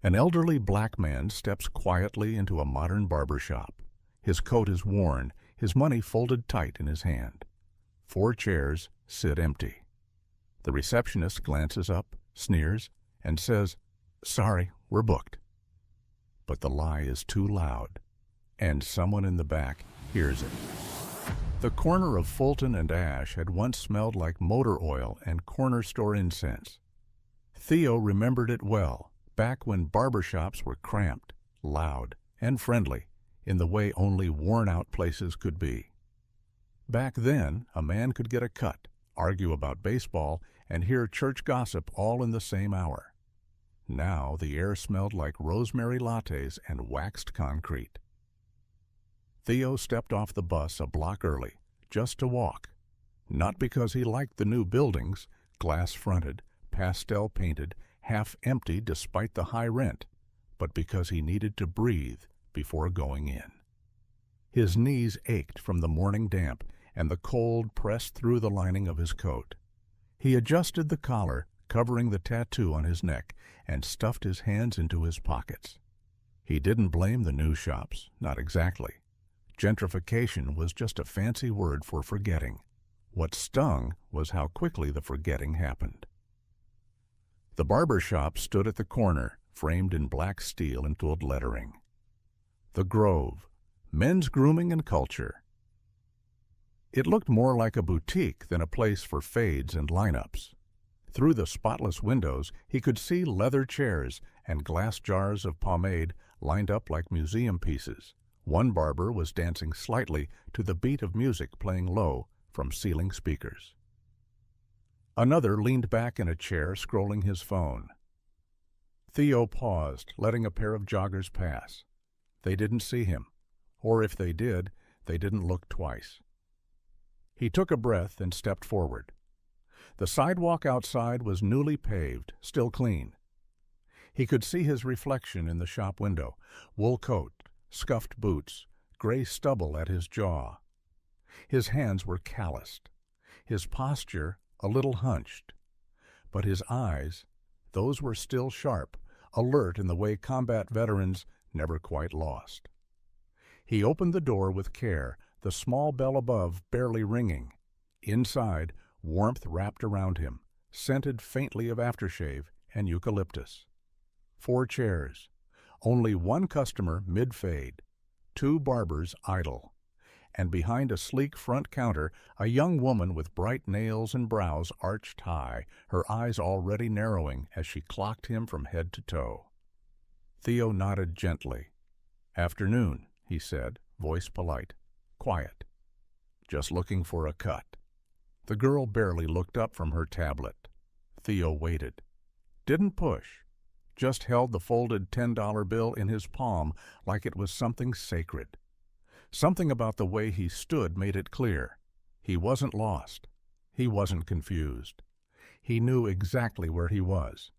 An elderly black man steps quietly into a modern barber shop. His coat is worn, his money folded tight in his hand. 4 chairs sit empty. The receptionist glances up, sneers, and says, "Sorry, we're booked." But the lie is too loud, and someone in the back hears it. The corner of Fulton and Ash had once smelled like motor oil and corner store incense. Theo remembered it well, back when barber shops were cramped, loud, and friendly, in the way only worn-out places could be. Back then, a man could get a cut, argue about baseball, and hear church gossip all in the same hour. Now the air smelled like rosemary lattes and waxed concrete. Theo stepped off the bus a block early, just to walk. Not because he liked the new buildings, glass-fronted, pastel-painted, half-empty despite the high rent, but because he needed to breathe before going in. His knees ached from the morning damp, and the cold pressed through the lining of his coat. He adjusted the collar, covering the tattoo on his neck, and stuffed his hands into his pockets. He didn't blame the new shops, not exactly. Gentrification was just a fancy word for forgetting. What stung was how quickly the forgetting happened. The barber shop stood at the corner, framed in black steel and gold lettering. The Grove, Men's Grooming and Culture. It looked more like a boutique than a place for fades and lineups. Through the spotless windows, he could see leather chairs and glass jars of pomade lined up like museum pieces. One barber was dancing slightly to the beat of music playing low from ceiling speakers. Another leaned back in a chair, scrolling his phone. Theo paused, letting a pair of joggers pass. They didn't see him, or if they did, they didn't look twice. He took a breath and stepped forward. The sidewalk outside was newly paved, still clean. He could see his reflection in the shop window, wool coat, scuffed boots, gray stubble at his jaw. His hands were calloused, his posture a little hunched. But his eyes, those were still sharp, alert in the way combat veterans never quite lost. He opened the door with care, the small bell above barely ringing. Inside, warmth wrapped around him, scented faintly of aftershave and eucalyptus. 4 chairs. Only one customer mid-fade, 2 barbers idle, and behind a sleek front counter, a young woman with bright nails and brows arched high, her eyes already narrowing as she clocked him from head to toe. Theo nodded gently. "Afternoon," he said, voice polite, quiet. "Just looking for a cut." The girl barely looked up from her tablet. Theo waited. Didn't push. Just held the folded $10 bill in his palm like it was something sacred. Something about the way he stood made it clear. He wasn't lost. He wasn't confused. He knew exactly where he was.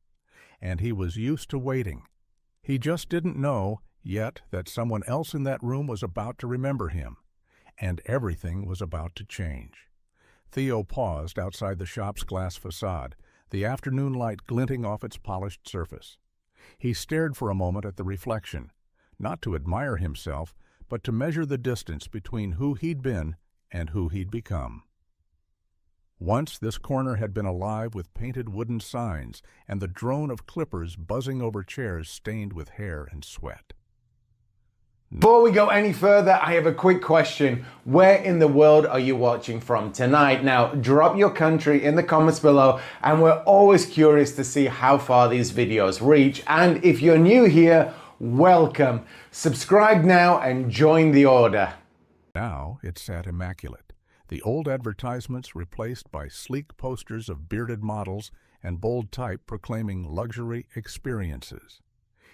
And he was used to waiting. He just didn't know yet that someone else in that room was about to remember him, and everything was about to change. Theo paused outside the shop's glass facade, the afternoon light glinting off its polished surface. He stared for a moment at the reflection, not to admire himself, but to measure the distance between who he'd been and who he'd become. Once this corner had been alive with painted wooden signs and the drone of clippers buzzing over chairs stained with hair and sweat. Before we go any further, I have a quick question. Where in the world are you watching from tonight? Now, drop your country in the comments below, and we're always curious to see how far these videos reach. And if you're new here, welcome. Subscribe now and join the order. Now it sat immaculate, the old advertisements replaced by sleek posters of bearded models and bold type proclaiming luxury experiences.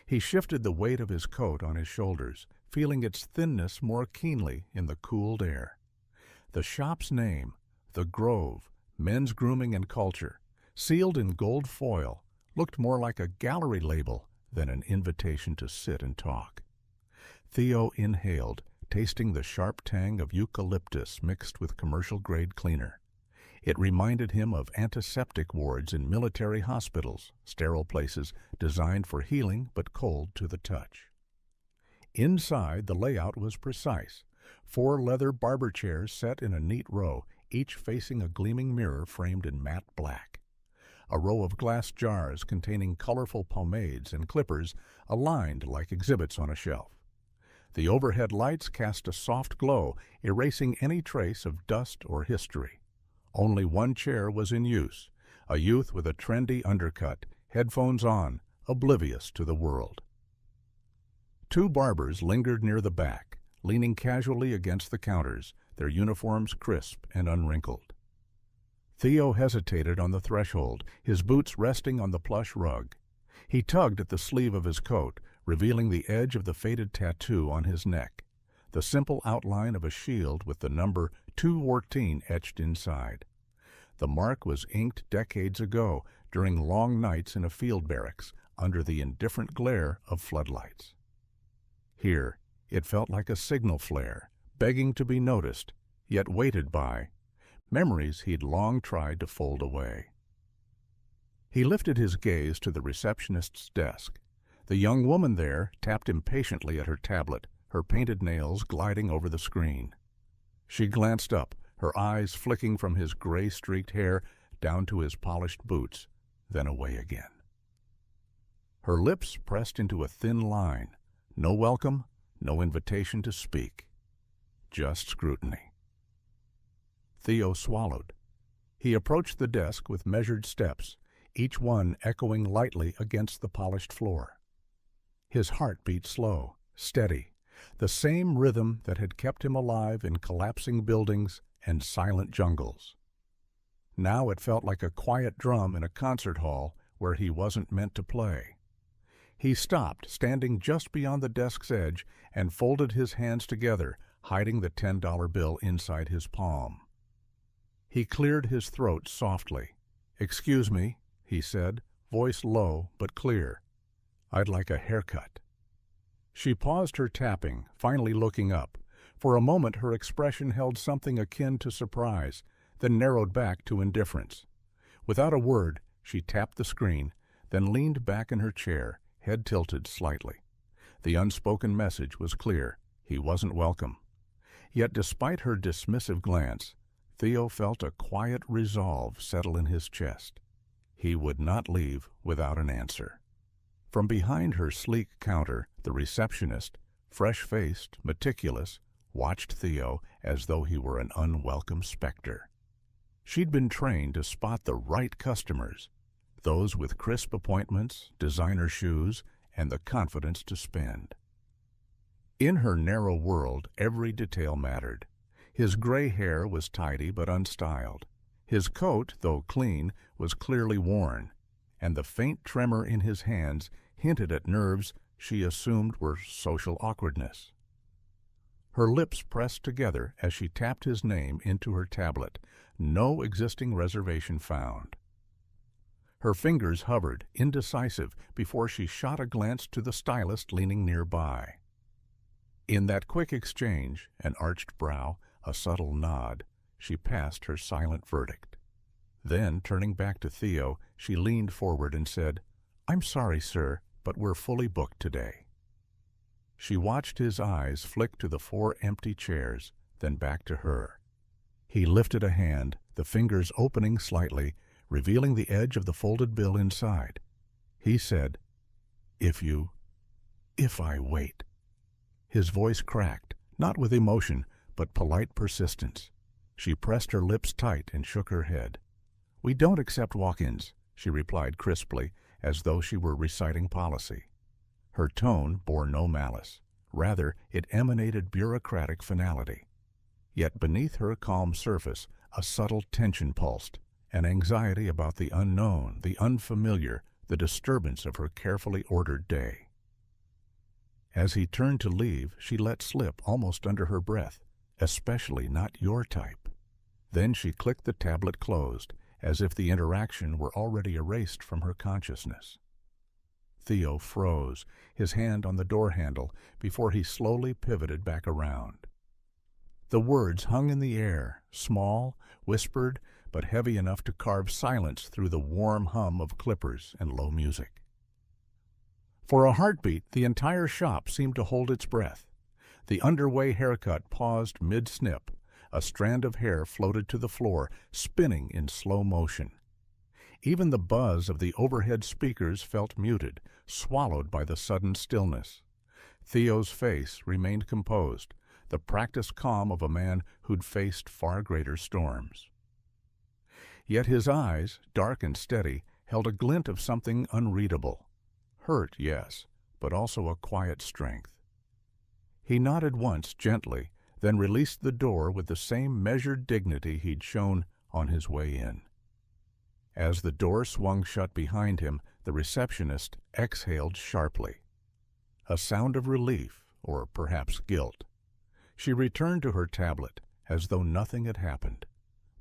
He shifted the weight of his coat on his shoulders, feeling its thinness more keenly in the cooled air. The shop's name, The Grove, Men's Grooming and Culture, sealed in gold foil, looked more like a gallery label than an invitation to sit and talk. Theo inhaled, tasting the sharp tang of eucalyptus mixed with commercial-grade cleaner. It reminded him of antiseptic wards in military hospitals, sterile places designed for healing but cold to the touch. Inside, the layout was precise. 4 leather barber chairs set in a neat row, each facing a gleaming mirror framed in matte black. A row of glass jars containing colorful pomades and clippers aligned like exhibits on a shelf. The overhead lights cast a soft glow, erasing any trace of dust or history. Only one chair was in use, a youth with a trendy undercut, headphones on, oblivious to the world. 2 barbers lingered near the back, leaning casually against the counters, their uniforms crisp and unwrinkled. Theo hesitated on the threshold, his boots resting on the plush rug. He tugged at the sleeve of his coat, revealing the edge of the faded tattoo on his neck, the simple outline of a shield with the number 214 etched inside. The mark was inked decades ago, during long nights in a field barracks, under the indifferent glare of floodlights. Here, it felt like a signal flare, begging to be noticed, yet weighted by memories he'd long tried to fold away. He lifted his gaze to the receptionist's desk. The young woman there tapped impatiently at her tablet, her painted nails gliding over the screen. She glanced up, her eyes flicking from his gray-streaked hair down to his polished boots, then away again. Her lips pressed into a thin line. No welcome, no invitation to speak. Just scrutiny. Theo swallowed. He approached the desk with measured steps, each one echoing lightly against the polished floor. His heart beat slow, steady, the same rhythm that had kept him alive in collapsing buildings and silent jungles. Now it felt like a quiet drum in a concert hall where he wasn't meant to play. He stopped, standing just beyond the desk's edge, and folded his hands together, hiding the $10 bill inside his palm. He cleared his throat softly. "Excuse me," he said, voice low but clear. "I'd like a haircut." She paused her tapping, finally looking up. For a moment her expression held something akin to surprise, then narrowed back to indifference. Without a word, she tapped the screen, then leaned back in her chair, head tilted slightly. The unspoken message was clear. He wasn't welcome. Yet despite her dismissive glance, Theo felt a quiet resolve settle in his chest. He would not leave without an answer. From behind her sleek counter, the receptionist, fresh-faced, meticulous, watched Theo as though he were an unwelcome specter. She'd been trained to spot the right customers, those with crisp appointments, designer shoes, and the confidence to spend. In her narrow world, every detail mattered. His gray hair was tidy but unstyled. His coat, though clean, was clearly worn, and the faint tremor in his hands hinted at nerves she assumed were social awkwardness. Her lips pressed together as she tapped his name into her tablet. No existing reservation found. Her fingers hovered, indecisive, before she shot a glance to the stylist leaning nearby. In that quick exchange, an arched brow, a subtle nod, she passed her silent verdict. Then, turning back to Theo, she leaned forward and said, "I'm sorry, sir, but we're fully booked today." She watched his eyes flick to the 4 empty chairs, then back to her. He lifted a hand, the fingers opening slightly, revealing the edge of the folded bill inside. He said, If I wait." His voice cracked, not with emotion, but polite persistence. She pressed her lips tight and shook her head. "We don't accept walk-ins," she replied crisply, as though she were reciting policy. Her tone bore no malice. Rather, it emanated bureaucratic finality. Yet beneath her calm surface, a subtle tension pulsed, an anxiety about the unknown, the unfamiliar, the disturbance of her carefully ordered day. As he turned to leave, she let slip almost under her breath, "Especially not your type." Then she clicked the tablet closed, as if the interaction were already erased from her consciousness. Theo froze, his hand on the door handle, before he slowly pivoted back around. The words hung in the air, small, whispered, but heavy enough to carve silence through the warm hum of clippers and low music. For a heartbeat, the entire shop seemed to hold its breath. The underway haircut paused mid-snip. A strand of hair floated to the floor, spinning in slow motion. Even the buzz of the overhead speakers felt muted, swallowed by the sudden stillness. Theo's face remained composed, the practiced calm of a man who'd faced far greater storms. Yet his eyes, dark and steady, held a glint of something unreadable. Hurt, yes, but also a quiet strength. He nodded once gently, then released the door with the same measured dignity he'd shown on his way in. As the door swung shut behind him, the receptionist exhaled sharply. A sound of relief, or perhaps guilt. She returned to her tablet, as though nothing had happened.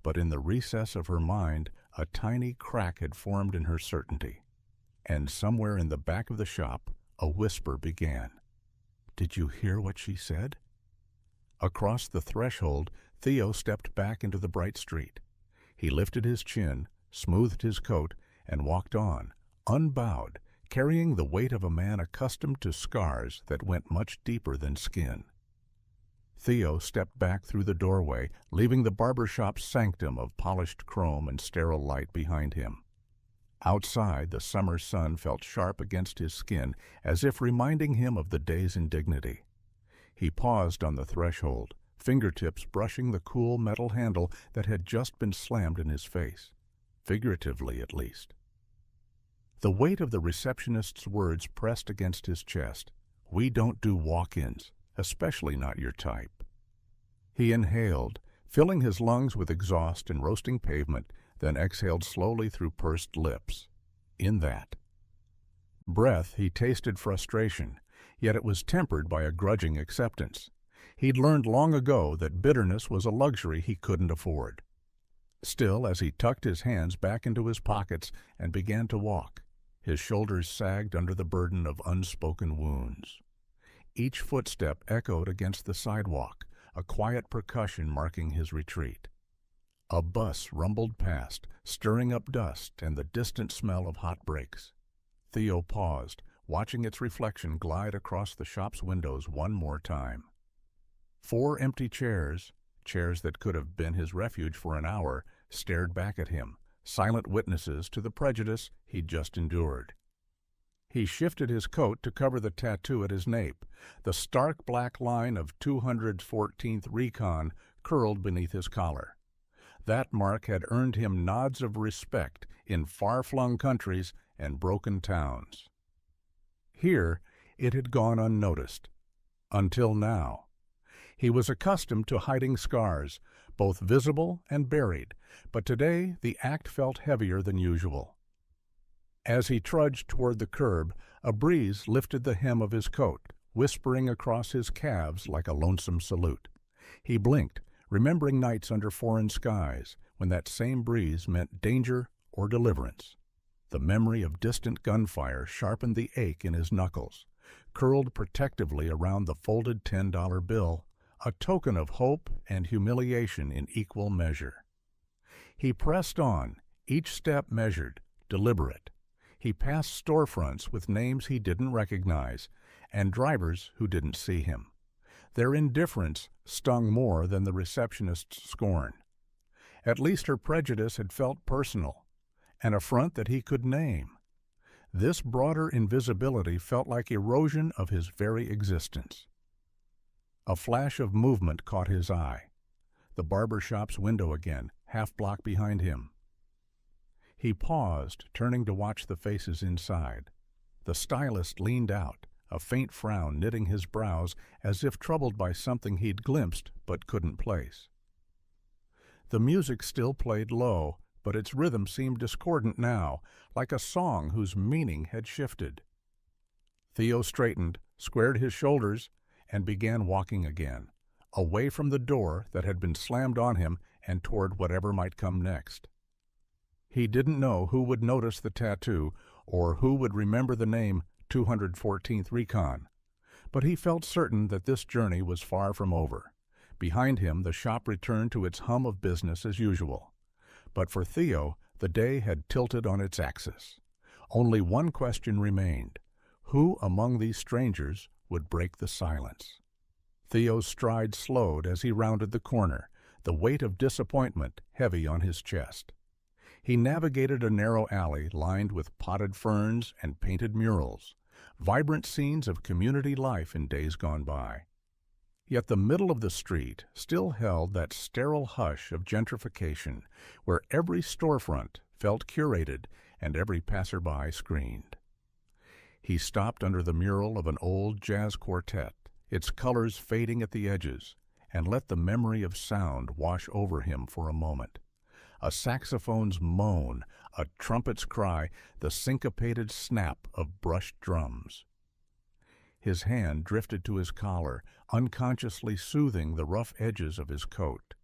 But in the recess of her mind, a tiny crack had formed in her certainty. And somewhere in the back of the shop, a whisper began. "Did you hear what she said?" Across the threshold, Theo stepped back into the bright street. He lifted his chin, smoothed his coat, and walked on, unbowed, carrying the weight of a man accustomed to scars that went much deeper than skin. Theo stepped back through the doorway, leaving the barber shop's sanctum of polished chrome and sterile light behind him. Outside, the summer sun felt sharp against his skin, as if reminding him of the day's indignity. He paused on the threshold, fingertips brushing the cool metal handle that had just been slammed in his face, figuratively at least. The weight of the receptionist's words pressed against his chest. "We don't do walk-ins, especially not your type." He inhaled, filling his lungs with exhaust and roasting pavement, then exhaled slowly through pursed lips. In that breath he tasted frustration, yet it was tempered by a grudging acceptance. He'd learned long ago that bitterness was a luxury he couldn't afford. Still, as he tucked his hands back into his pockets and began to walk, his shoulders sagged under the burden of unspoken wounds. Each footstep echoed against the sidewalk, a quiet percussion marking his retreat. A bus rumbled past, stirring up dust and the distant smell of hot brakes. Theo paused, watching its reflection glide across the shop's windows one more time. 4 empty chairs that could have been his refuge for an hour, stared back at him, silent witnesses to the prejudice he'd just endured. He shifted his coat to cover the tattoo at his nape. The stark black line of 214th Recon curled beneath his collar. That mark had earned him nods of respect in far-flung countries and broken towns. Here, it had gone unnoticed. Until now. He was accustomed to hiding scars, both visible and buried, but today the act felt heavier than usual. As he trudged toward the curb, a breeze lifted the hem of his coat, whispering across his calves like a lonesome salute. He blinked, remembering nights under foreign skies, when that same breeze meant danger or deliverance. The memory of distant gunfire sharpened the ache in his knuckles, curled protectively around the folded $10 bill, a token of hope and humiliation in equal measure. He pressed on, each step measured, deliberate. He passed storefronts with names he didn't recognize, and drivers who didn't see him. Their indifference stung more than the receptionist's scorn. At least her prejudice had felt personal, an affront that he could name. This broader invisibility felt like erosion of his very existence. A flash of movement caught his eye. The barber shop's window again, half-block behind him. He paused, turning to watch the faces inside. The stylist leaned out, a faint frown knitting his brows as if troubled by something he'd glimpsed but couldn't place. The music still played low, but its rhythm seemed discordant now, like a song whose meaning had shifted. Theo straightened, squared his shoulders, and began walking again, away from the door that had been slammed on him and toward whatever might come next. He didn't know who would notice the tattoo or who would remember the name 214th Recon, but he felt certain that this journey was far from over. Behind him, the shop returned to its hum of business as usual. But for Theo, the day had tilted on its axis. Only one question remained. Who among these strangers would break the silence? Theo's stride slowed as he rounded the corner, the weight of disappointment heavy on his chest. He navigated a narrow alley lined with potted ferns and painted murals, vibrant scenes of community life in days gone by. Yet the middle of the street still held that sterile hush of gentrification, where every storefront felt curated and every passerby screened. He stopped under the mural of an old jazz quartet, its colors fading at the edges, and let the memory of sound wash over him for a moment. A saxophone's moan, a trumpet's cry, the syncopated snap of brushed drums. His hand drifted to his collar, unconsciously soothing the rough edges of his coat.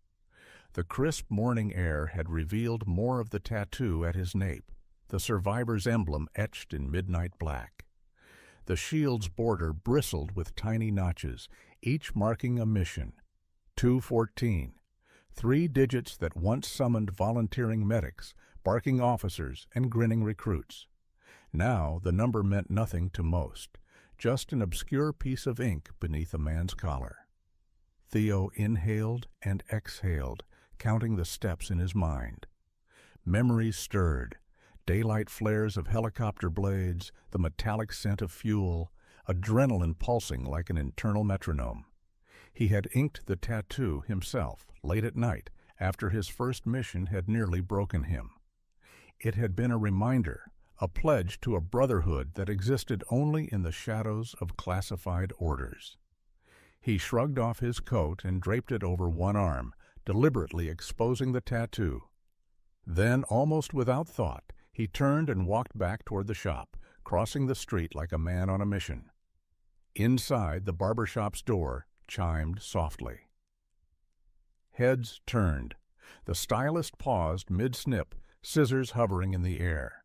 The crisp morning air had revealed more of the tattoo at his nape, the survivor's emblem etched in midnight black. The shield's border bristled with tiny notches, each marking a mission. 214. 3 digits that once summoned volunteering medics, barking officers, and grinning recruits. Now the number meant nothing to most, just an obscure piece of ink beneath a man's collar. Theo inhaled and exhaled, counting the steps in his mind. Memories stirred, daylight flares of helicopter blades, the metallic scent of fuel, adrenaline pulsing like an internal metronome. He had inked the tattoo himself, late at night, after his first mission had nearly broken him. It had been a reminder, a pledge to a brotherhood that existed only in the shadows of classified orders. He shrugged off his coat and draped it over one arm, deliberately exposing the tattoo. Then, almost without thought, he turned and walked back toward the shop, crossing the street like a man on a mission. Inside, the barber shop's door chimed softly. Heads turned. The stylist paused mid-snip, scissors hovering in the air.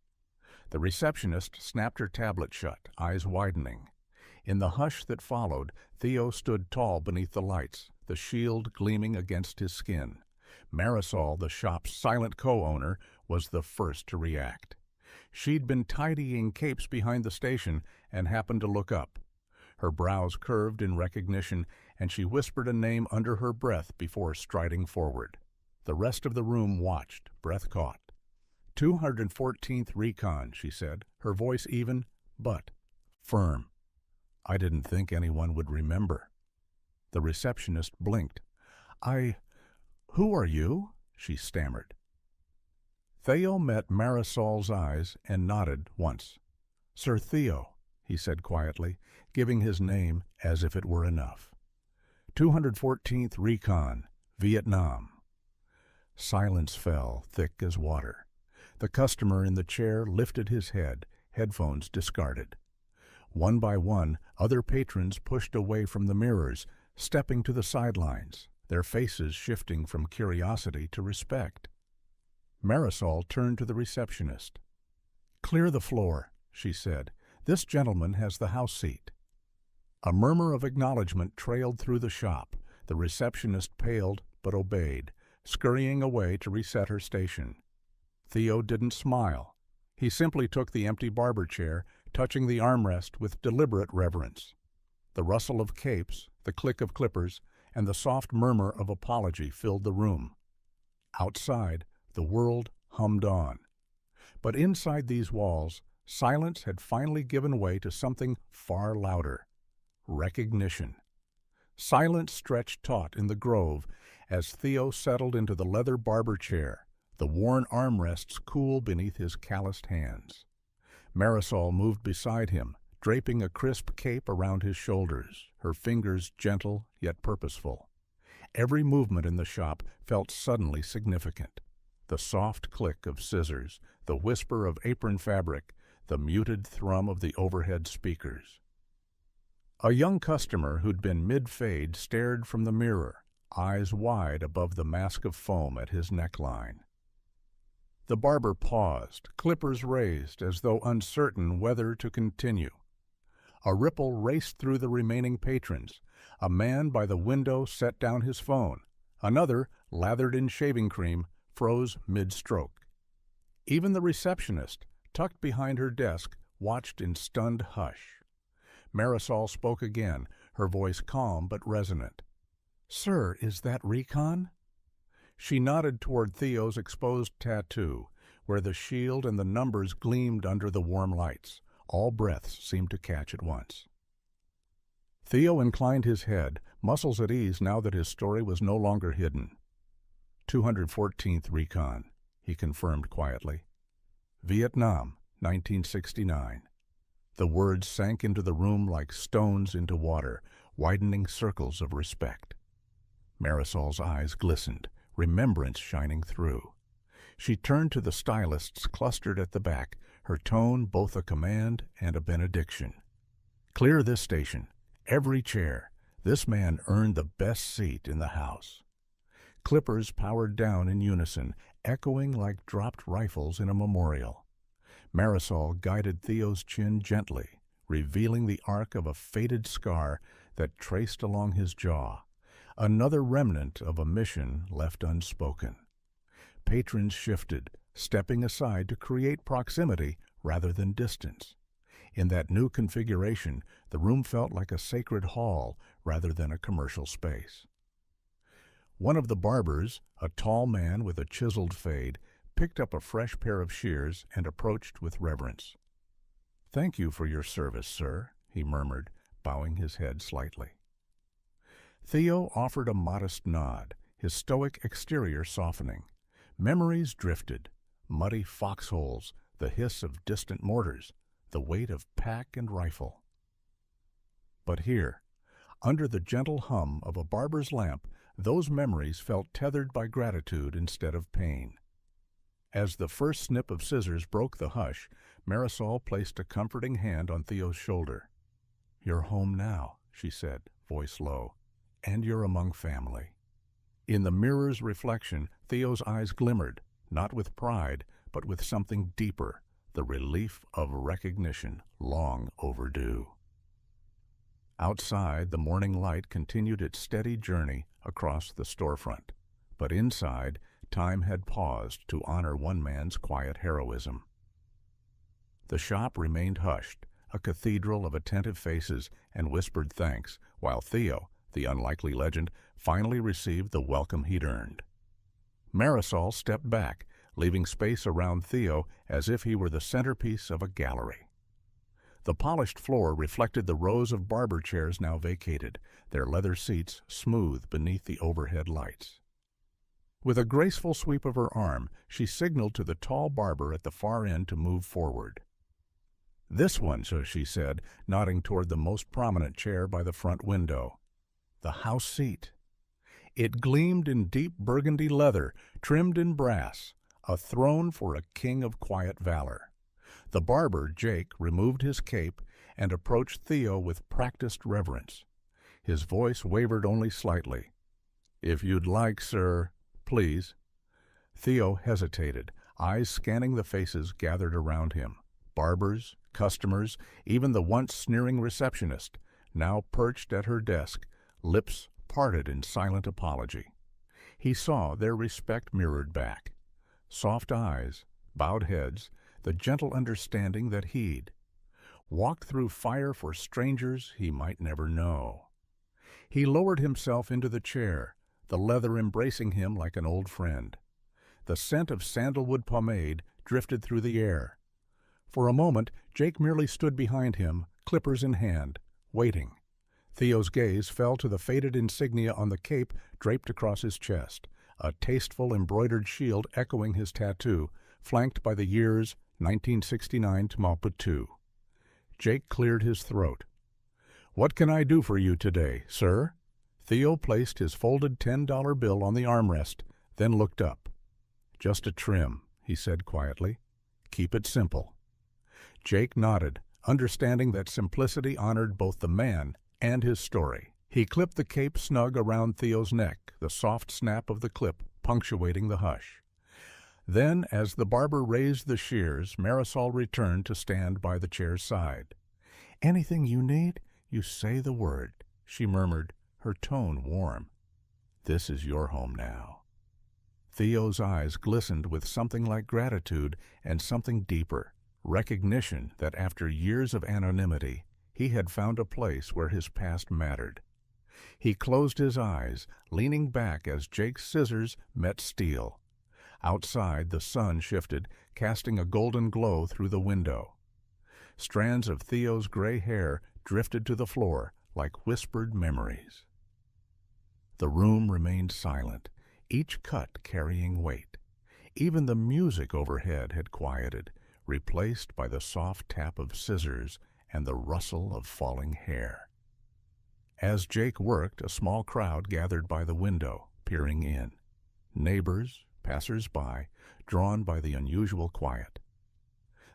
The receptionist snapped her tablet shut, eyes widening. In the hush that followed, Theo stood tall beneath the lights, the shield gleaming against his skin. Marisol, the shop's silent co-owner, was the first to react. She'd been tidying capes behind the station and happened to look up. Her brows curved in recognition, and she whispered a name under her breath before striding forward. The rest of the room watched, breath caught. 214th Recon, she said, her voice even, but firm. I didn't think anyone would remember. The receptionist blinked. Who are you? She stammered. Theo met Marisol's eyes and nodded once. Sir Theo, he said quietly, giving his name as if it were enough. 214th Recon, Vietnam. Silence fell, thick as water. The customer in the chair lifted his head, headphones discarded. One by one, other patrons pushed away from the mirrors, stepping to the sidelines, their faces shifting from curiosity to respect. Marisol turned to the receptionist. Clear the floor, she said. This gentleman has the house seat. A murmur of acknowledgment trailed through the shop. The receptionist paled but obeyed, scurrying away to reset her station. Theo didn't smile. He simply took the empty barber chair, touching the armrest with deliberate reverence. The rustle of capes, the click of clippers, and the soft murmur of apology filled the room. Outside, the world hummed on. But inside these walls, silence had finally given way to something far louder. Recognition. Silence stretched taut in the grove as Theo settled into the leather barber chair, the worn armrests cool beneath his calloused hands. Marisol moved beside him, draping a crisp cape around his shoulders, her fingers gentle yet purposeful. Every movement in the shop felt suddenly significant. The soft click of scissors, the whisper of apron fabric, the muted thrum of the overhead speakers. A young customer who'd been mid-fade stared from the mirror, eyes wide above the mask of foam at his neckline. The barber paused, clippers raised as though uncertain whether to continue. A ripple raced through the remaining patrons. A man by the window set down his phone. Another, lathered in shaving cream, froze mid-stroke. Even the receptionist, tucked behind her desk, watched in stunned hush. Marisol spoke again, her voice calm but resonant. "Sir, is that recon?" She nodded toward Theo's exposed tattoo, where the shield and the numbers gleamed under the warm lights. All breaths seemed to catch at once. Theo inclined his head, muscles at ease now that his story was no longer hidden. 214th Recon, he confirmed quietly. Vietnam, 1969. The words sank into the room like stones into water, widening circles of respect. Marisol's eyes glistened, remembrance shining through. She turned to the stylists clustered at the back, her tone both a command and a benediction. "Clear this station. Every chair. This man earned the best seat in the house." Clippers powered down in unison, echoing like dropped rifles in a memorial. Marisol guided Theo's chin gently, revealing the arc of a faded scar that traced along his jaw, another remnant of a mission left unspoken. Patrons shifted, stepping aside to create proximity rather than distance. In that new configuration, the room felt like a sacred hall rather than a commercial space. One of the barbers, a tall man with a chiseled fade, picked up a fresh pair of shears and approached with reverence. "Thank you for your service, sir," he murmured, bowing his head slightly. Theo offered a modest nod, his stoic exterior softening. Memories drifted, muddy foxholes, the hiss of distant mortars, the weight of pack and rifle. But here, under the gentle hum of a barber's lamp, those memories felt tethered by gratitude instead of pain. As the first snip of scissors broke the hush, Marisol placed a comforting hand on Theo's shoulder. "You're home now," she said, voice low, "and you're among family." In the mirror's reflection, Theo's eyes glimmered, not with pride, but with something deeper, the relief of recognition long overdue. Outside, the morning light continued its steady journey across the storefront, but inside, time had paused to honor one man's quiet heroism. The shop remained hushed, a cathedral of attentive faces and whispered thanks, while Theo, the unlikely legend, finally received the welcome he'd earned. Marisol stepped back, leaving space around Theo as if he were the centerpiece of a gallery. The polished floor reflected the rows of barber chairs now vacated, their leather seats smooth beneath the overhead lights. With a graceful sweep of her arm, she signaled to the tall barber at the far end to move forward. "This one," so she said, nodding toward the most prominent chair by the front window. The house seat. It gleamed in deep burgundy leather, trimmed in brass, a throne for a king of quiet valor. The barber, Jake, removed his cape and approached Theo with practiced reverence. His voice wavered only slightly. "If you'd like, sir, please." Theo hesitated, eyes scanning the faces gathered around him. Barbers, customers, even the once sneering receptionist, now perched at her desk, lips parted in silent apology. He saw their respect mirrored back. Soft eyes, bowed heads, the gentle understanding that he'd walked through fire for strangers he might never know. He lowered himself into the chair, the leather embracing him like an old friend. The scent of sandalwood pomade drifted through the air. For a moment, Jake merely stood behind him, clippers in hand, waiting. Theo's gaze fell to the faded insignia on the cape draped across his chest, a tasteful embroidered shield echoing his tattoo, flanked by the years 1969 to Maupetou. Jake cleared his throat. "What can I do for you today, sir?" Theo placed his folded $10 bill on the armrest, then looked up. "Just a trim," he said quietly. "Keep it simple." Jake nodded, understanding that simplicity honored both the man and his story. He clipped the cape snug around Theo's neck, the soft snap of the clip punctuating the hush. Then, as the barber raised the shears, Marisol returned to stand by the chair's side. "Anything you need, you say the word," she murmured, her tone warm. "This is your home now." Theo's eyes glistened with something like gratitude and something deeper, recognition that after years of anonymity, he had found a place where his past mattered. He closed his eyes, leaning back as Jake's scissors met steel. Outside, the sun shifted, casting a golden glow through the window. Strands of Theo's gray hair drifted to the floor like whispered memories. The room remained silent, each cut carrying weight. Even the music overhead had quieted, replaced by the soft tap of scissors and the rustle of falling hair. As Jake worked, a small crowd gathered by the window, peering in. Neighbors, passers-by, drawn by the unusual quiet.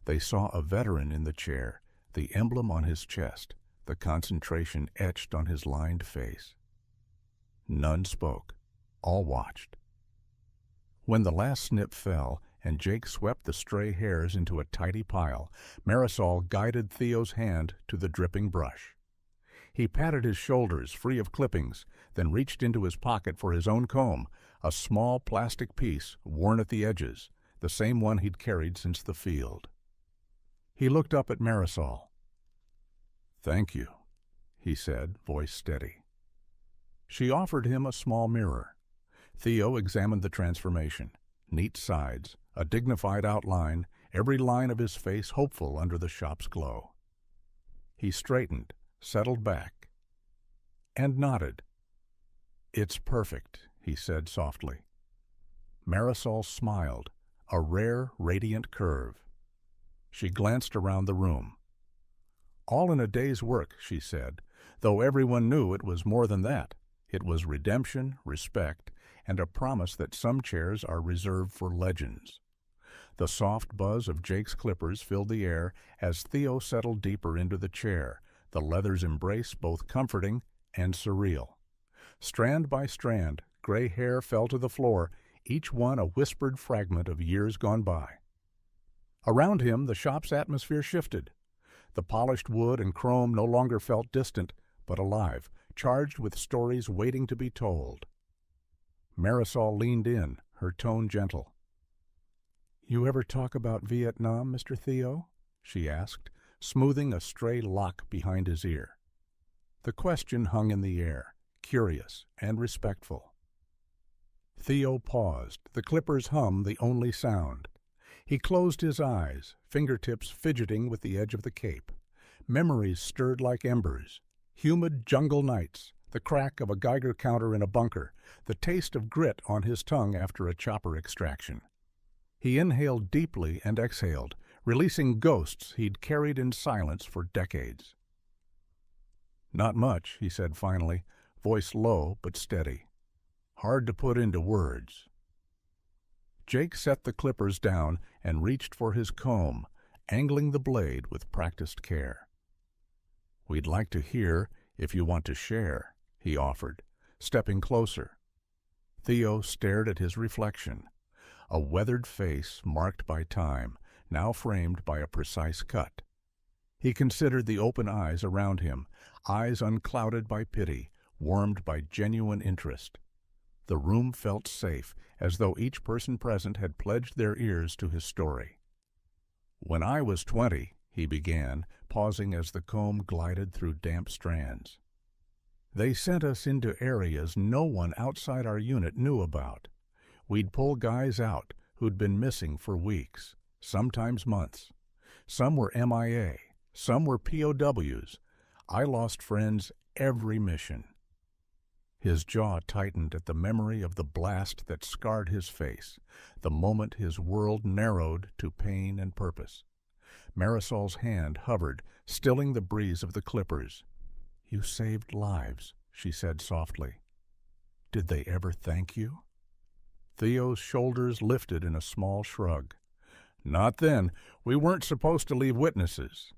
They saw a veteran in the chair, the emblem on his chest, the concentration etched on his lined face. None spoke. All watched. When the last snip fell and Jake swept the stray hairs into a tidy pile, Marisol guided Theo's hand to the dripping brush. He patted his shoulders free of clippings, then reached into his pocket for his own comb, a small plastic piece worn at the edges, the same one he'd carried since the field. He looked up at Marisol. "Thank you," he said, voice steady. She offered him a small mirror. Theo examined the transformation. Neat sides, a dignified outline, every line of his face hopeful under the shop's glow. He straightened, settled back, and nodded. "It's perfect," he said softly. Marisol smiled, a rare, radiant curve. She glanced around the room. "All in a day's work," she said, though everyone knew it was more than that. It was redemption, respect, and a promise that some chairs are reserved for legends. The soft buzz of Jake's clippers filled the air as Theo settled deeper into the chair, the leather's embrace both comforting and surreal. Strand by strand, gray hair fell to the floor, each one a whispered fragment of years gone by. Around him, the shop's atmosphere shifted. The polished wood and chrome no longer felt distant, but alive, charged with stories waiting to be told. Marisol leaned in, her tone gentle. "You ever talk about Vietnam, Mr. Theo?" she asked, smoothing a stray lock behind his ear. The question hung in the air, curious and respectful. Theo paused, the clippers hum the only sound. He closed his eyes, fingertips fidgeting with the edge of the cape. Memories stirred like embers. Humid jungle nights, the crack of a Geiger counter in a bunker, the taste of grit on his tongue after a chopper extraction. He inhaled deeply and exhaled, releasing ghosts he'd carried in silence for decades. "Not much," he said finally, voice low but steady. "Hard to put into words." Jake set the clippers down and reached for his comb, angling the blade with practiced care. "We'd like to hear, if you want to share," he offered, stepping closer. Theo stared at his reflection, a weathered face marked by time, now framed by a precise cut. He considered the open eyes around him, eyes unclouded by pity, warmed by genuine interest. The room felt safe, as though each person present had pledged their ears to his story. "When I was 20, he began, pausing as the comb glided through damp strands. "They sent us into areas no one outside our unit knew about. We'd pull guys out who'd been missing for weeks, sometimes months. Some were MIA, some were POWs. I lost friends every mission." His jaw tightened at the memory of the blast that scarred his face, the moment his world narrowed to pain and purpose. Marisol's hand hovered, stilling the breeze of the clippers. "You saved lives," she said softly. "Did they ever thank you?" Theo's shoulders lifted in a small shrug. "Not then. We weren't supposed to leave witnesses."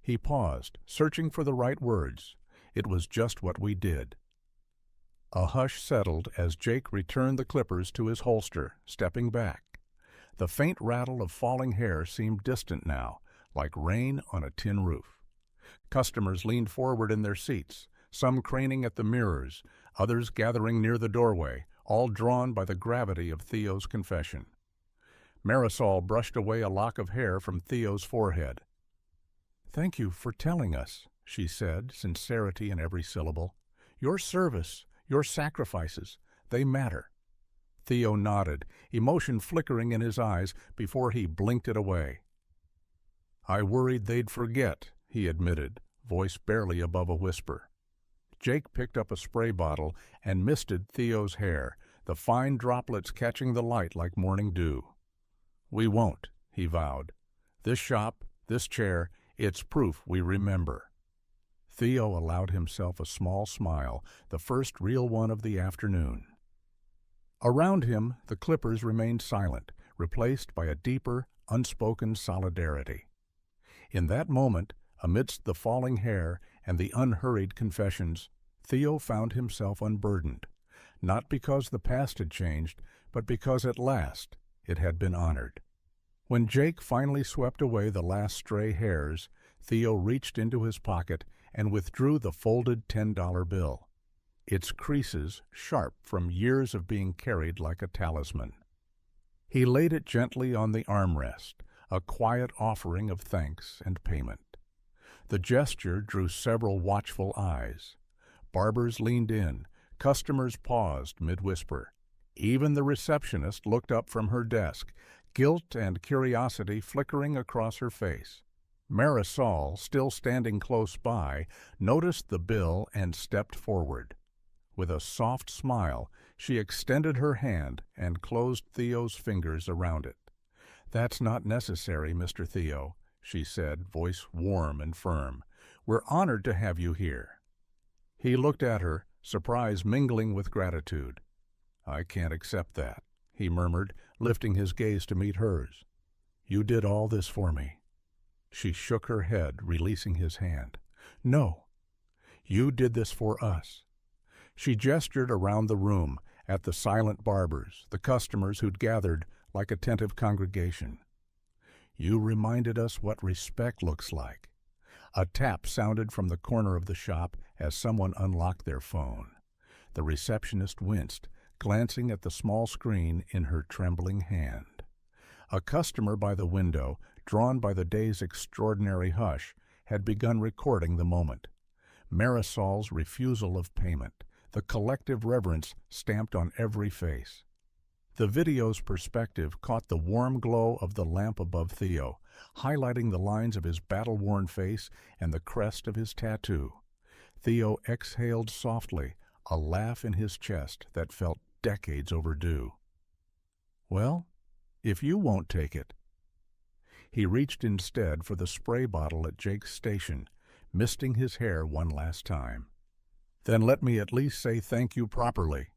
He paused, searching for the right words. It was just what we did. A hush settled as Jake returned the clippers to his holster, stepping back. The faint rattle of falling hair seemed distant now, like rain on a tin roof. Customers leaned forward in their seats, some craning at the mirrors, others gathering near the doorway, all drawn by the gravity of Theo's confession. Marisol brushed away a lock of hair from Theo's forehead. "Thank you for telling us," she said, sincerity in every syllable. "Your service, your sacrifices, they matter." Theo nodded, emotion flickering in his eyes before he blinked it away. "I worried they'd forget," he admitted, voice barely above a whisper. Jake picked up a spray bottle and misted Theo's hair, the fine droplets catching the light like morning dew. "We won't," he vowed. "This shop, this chair, it's proof we remember." Theo allowed himself a small smile, the first real one of the afternoon. Around him, the clippers remained silent, replaced by a deeper, unspoken solidarity. In that moment, amidst the falling hair and the unhurried confessions, Theo found himself unburdened, not because the past had changed, but because at last it had been honored. When Jake finally swept away the last stray hairs, Theo reached into his pocket and withdrew the folded $10 bill, its creases sharp from years of being carried like a talisman. He laid it gently on the armrest, a quiet offering of thanks and payment. The gesture drew several watchful eyes. Barbers leaned in, customers paused mid-whisper. Even the receptionist looked up from her desk, guilt and curiosity flickering across her face. Marisol, still standing close by, noticed the bill and stepped forward. With a soft smile, she extended her hand and closed Theo's fingers around it. "That's not necessary, Mr. Theo," she said, voice warm and firm. "We're honored to have you here." He looked at her, surprise mingling with gratitude. "I can't accept that," he murmured, lifting his gaze to meet hers. "You did all this for me." She shook her head, releasing his hand. "No, you did this for us." She gestured around the room, at the silent barbers, the customers who'd gathered like attentive congregation. "You reminded us what respect looks like." A tap sounded from the corner of the shop as someone unlocked their phone. The receptionist winced, glancing at the small screen in her trembling hand. A customer by the window, drawn by the day's extraordinary hush, had begun recording the moment. Marisol's refusal of payment, the collective reverence stamped on every face. The video's perspective caught the warm glow of the lamp above Theo, highlighting the lines of his battle-worn face and the crest of his tattoo. Theo exhaled softly, a laugh in his chest that felt decades overdue. "Well, if you won't take it." He reached instead for the spray bottle at Jake's station, misting his hair one last time. "Then let me at least say thank you properly."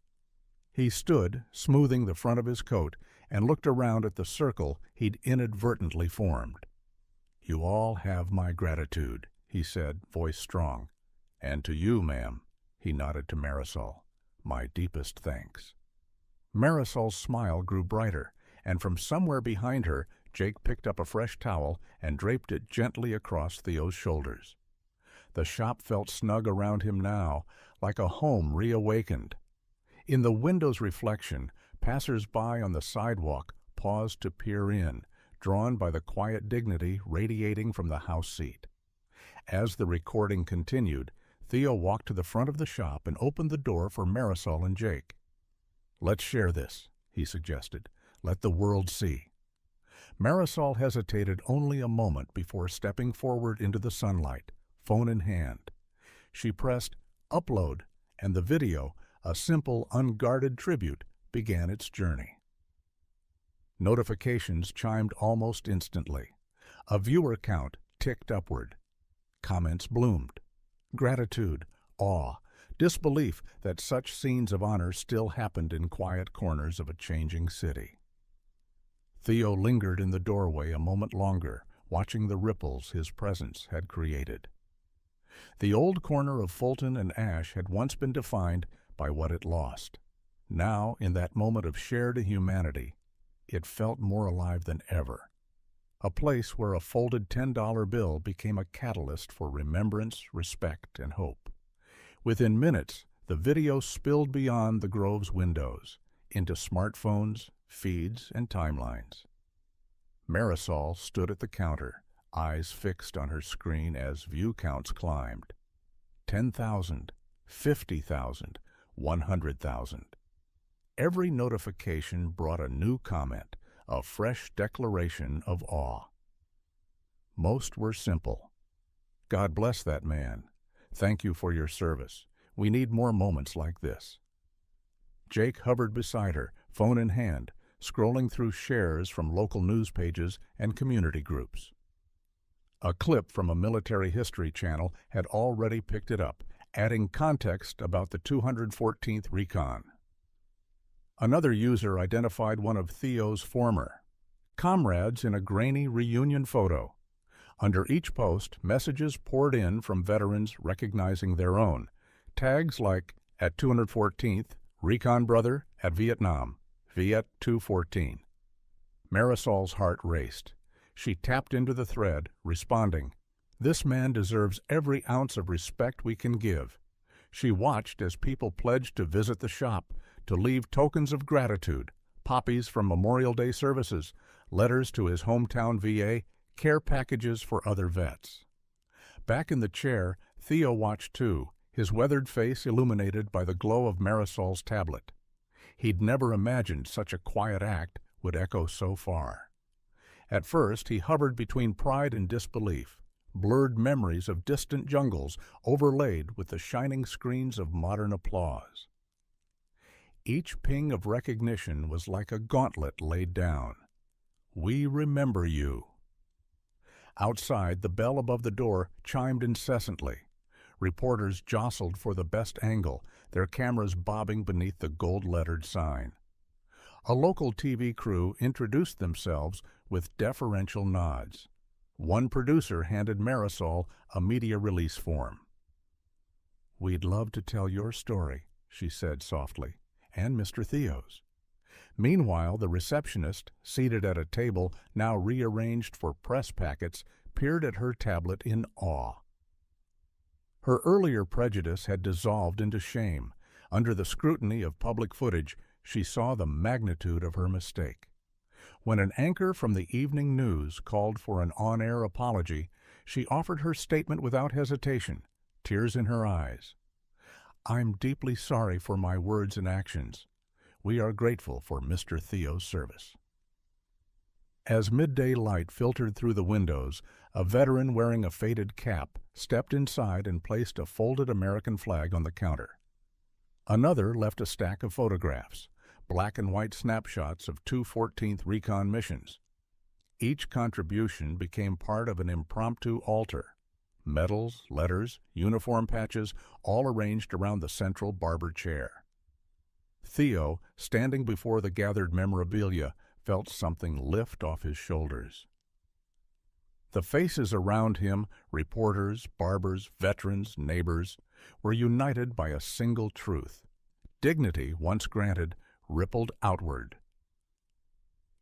He stood, smoothing the front of his coat, and looked around at the circle he'd inadvertently formed. "You all have my gratitude," he said, voice strong. "And to you, ma'am," he nodded to Marisol, "my deepest thanks." Marisol's smile grew brighter, and from somewhere behind her, Jake picked up a fresh towel and draped it gently across Theo's shoulders. The shop felt snug around him now, like a home reawakened. In the window's reflection, passers-by on the sidewalk paused to peer in, drawn by the quiet dignity radiating from the house seat. As the recording continued, Theo walked to the front of the shop and opened the door for Marisol and Jake. "Let's share this," he suggested. "Let the world see." Marisol hesitated only a moment before stepping forward into the sunlight, phone in hand. She pressed upload, and the video, a simple, unguarded tribute, began its journey. Notifications chimed almost instantly. A viewer count ticked upward. Comments bloomed. Gratitude, awe, disbelief that such scenes of honor still happened in quiet corners of a changing city. Theo lingered in the doorway a moment longer, watching the ripples his presence had created. The old corner of Fulton and Ash had once been defined by what it lost. Now, in that moment of shared humanity, it felt more alive than ever. A place where a folded $10 bill became a catalyst for remembrance, respect, and hope. Within minutes, the video spilled beyond the Grove's windows, into smartphones, feeds, and timelines. Marisol stood at the counter, eyes fixed on her screen as view counts climbed. 10,000, 50,000, 100,000. Every notification brought a new comment, a fresh declaration of awe. Most were simple. God bless that man. Thank you for your service. We need more moments like this. Jake hovered beside her, phone in hand, scrolling through shares from local news pages and community groups. A clip from a military history channel had already picked it up, adding context about the 214th Recon. Another user identified one of Theo's former comrades in a grainy reunion photo. Under each post, messages poured in from veterans recognizing their own. Tags like, at 214th, Recon Brother, at Vietnam, Viet 214. Marisol's heart raced. She tapped into the thread, responding, "This man deserves every ounce of respect we can give." She watched as people pledged to visit the shop, to leave tokens of gratitude, poppies from Memorial Day services, letters to his hometown VA, care packages for other vets. Back in the chair, Theo watched too, his weathered face illuminated by the glow of Marisol's tablet. He'd never imagined such a quiet act would echo so far. At first, he hovered between pride and disbelief, blurred memories of distant jungles overlaid with the shining screens of modern applause. Each ping of recognition was like a gauntlet laid down. We remember you. Outside, the bell above the door chimed incessantly. Reporters jostled for the best angle, their cameras bobbing beneath the gold-lettered sign. A local TV crew introduced themselves with deferential nods. One producer handed Marisol a media release form. "We'd love to tell your story," she said softly, "and Mr. Theo's." Meanwhile, the receptionist, seated at a table now rearranged for press packets, peered at her tablet in awe. Her earlier prejudice had dissolved into shame. Under the scrutiny of public footage, she saw the magnitude of her mistake. When an anchor from the evening news called for an on-air apology, she offered her statement without hesitation, tears in her eyes. "I'm deeply sorry for my words and actions. We are grateful for Mr. Theo's service." As midday light filtered through the windows, a veteran wearing a faded cap stepped inside and placed a folded American flag on the counter. Another left a stack of photographs, black and white snapshots of 214th Recon missions. Each contribution became part of an impromptu altar. Medals, letters, uniform patches, all arranged around the central Barber chair. Theo, standing before the gathered memorabilia, felt something lift off his shoulders. The faces around him, reporters, barbers, veterans, neighbors, were united by a single truth. Dignity, once granted, rippled outward.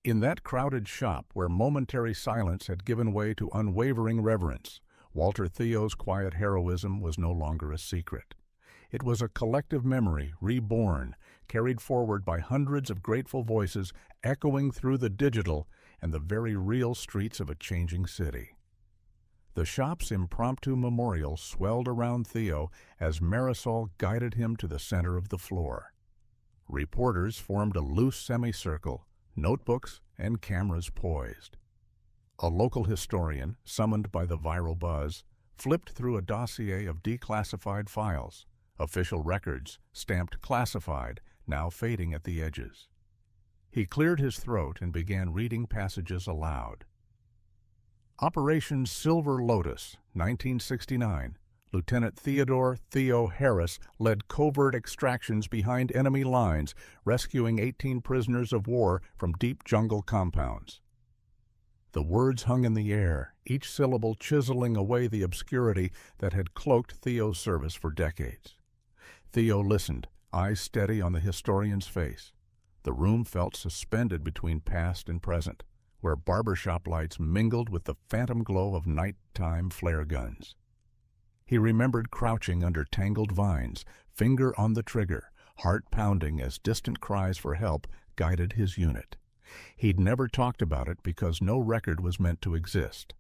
In that crowded shop where momentary silence had given way to unwavering reverence, Walter Theo's quiet heroism was no longer a secret. It was a collective memory, reborn, carried forward by hundreds of grateful voices echoing through the digital and the very real streets of a changing city. The shop's impromptu memorial swelled around Theo as Marisol guided him to the center of the floor. Reporters formed a loose semicircle, notebooks and cameras poised. A local historian, summoned by the viral buzz, flipped through a dossier of declassified files, official records, stamped classified, now fading at the edges. He cleared his throat and began reading passages aloud. Operation Silver Lotus, 1969. Lieutenant Theodore Theo Harris led covert extractions behind enemy lines, rescuing 18 prisoners of war from deep jungle compounds. The words hung in the air, each syllable chiseling away the obscurity that had cloaked Theo's service for decades. Theo listened, eyes steady on the historian's face. The room felt suspended between past and present, where barbershop lights mingled with the phantom glow of nighttime flare guns. He remembered crouching under tangled vines, finger on the trigger, heart pounding as distant cries for help guided his unit. He'd never talked about it because no record was meant to exist.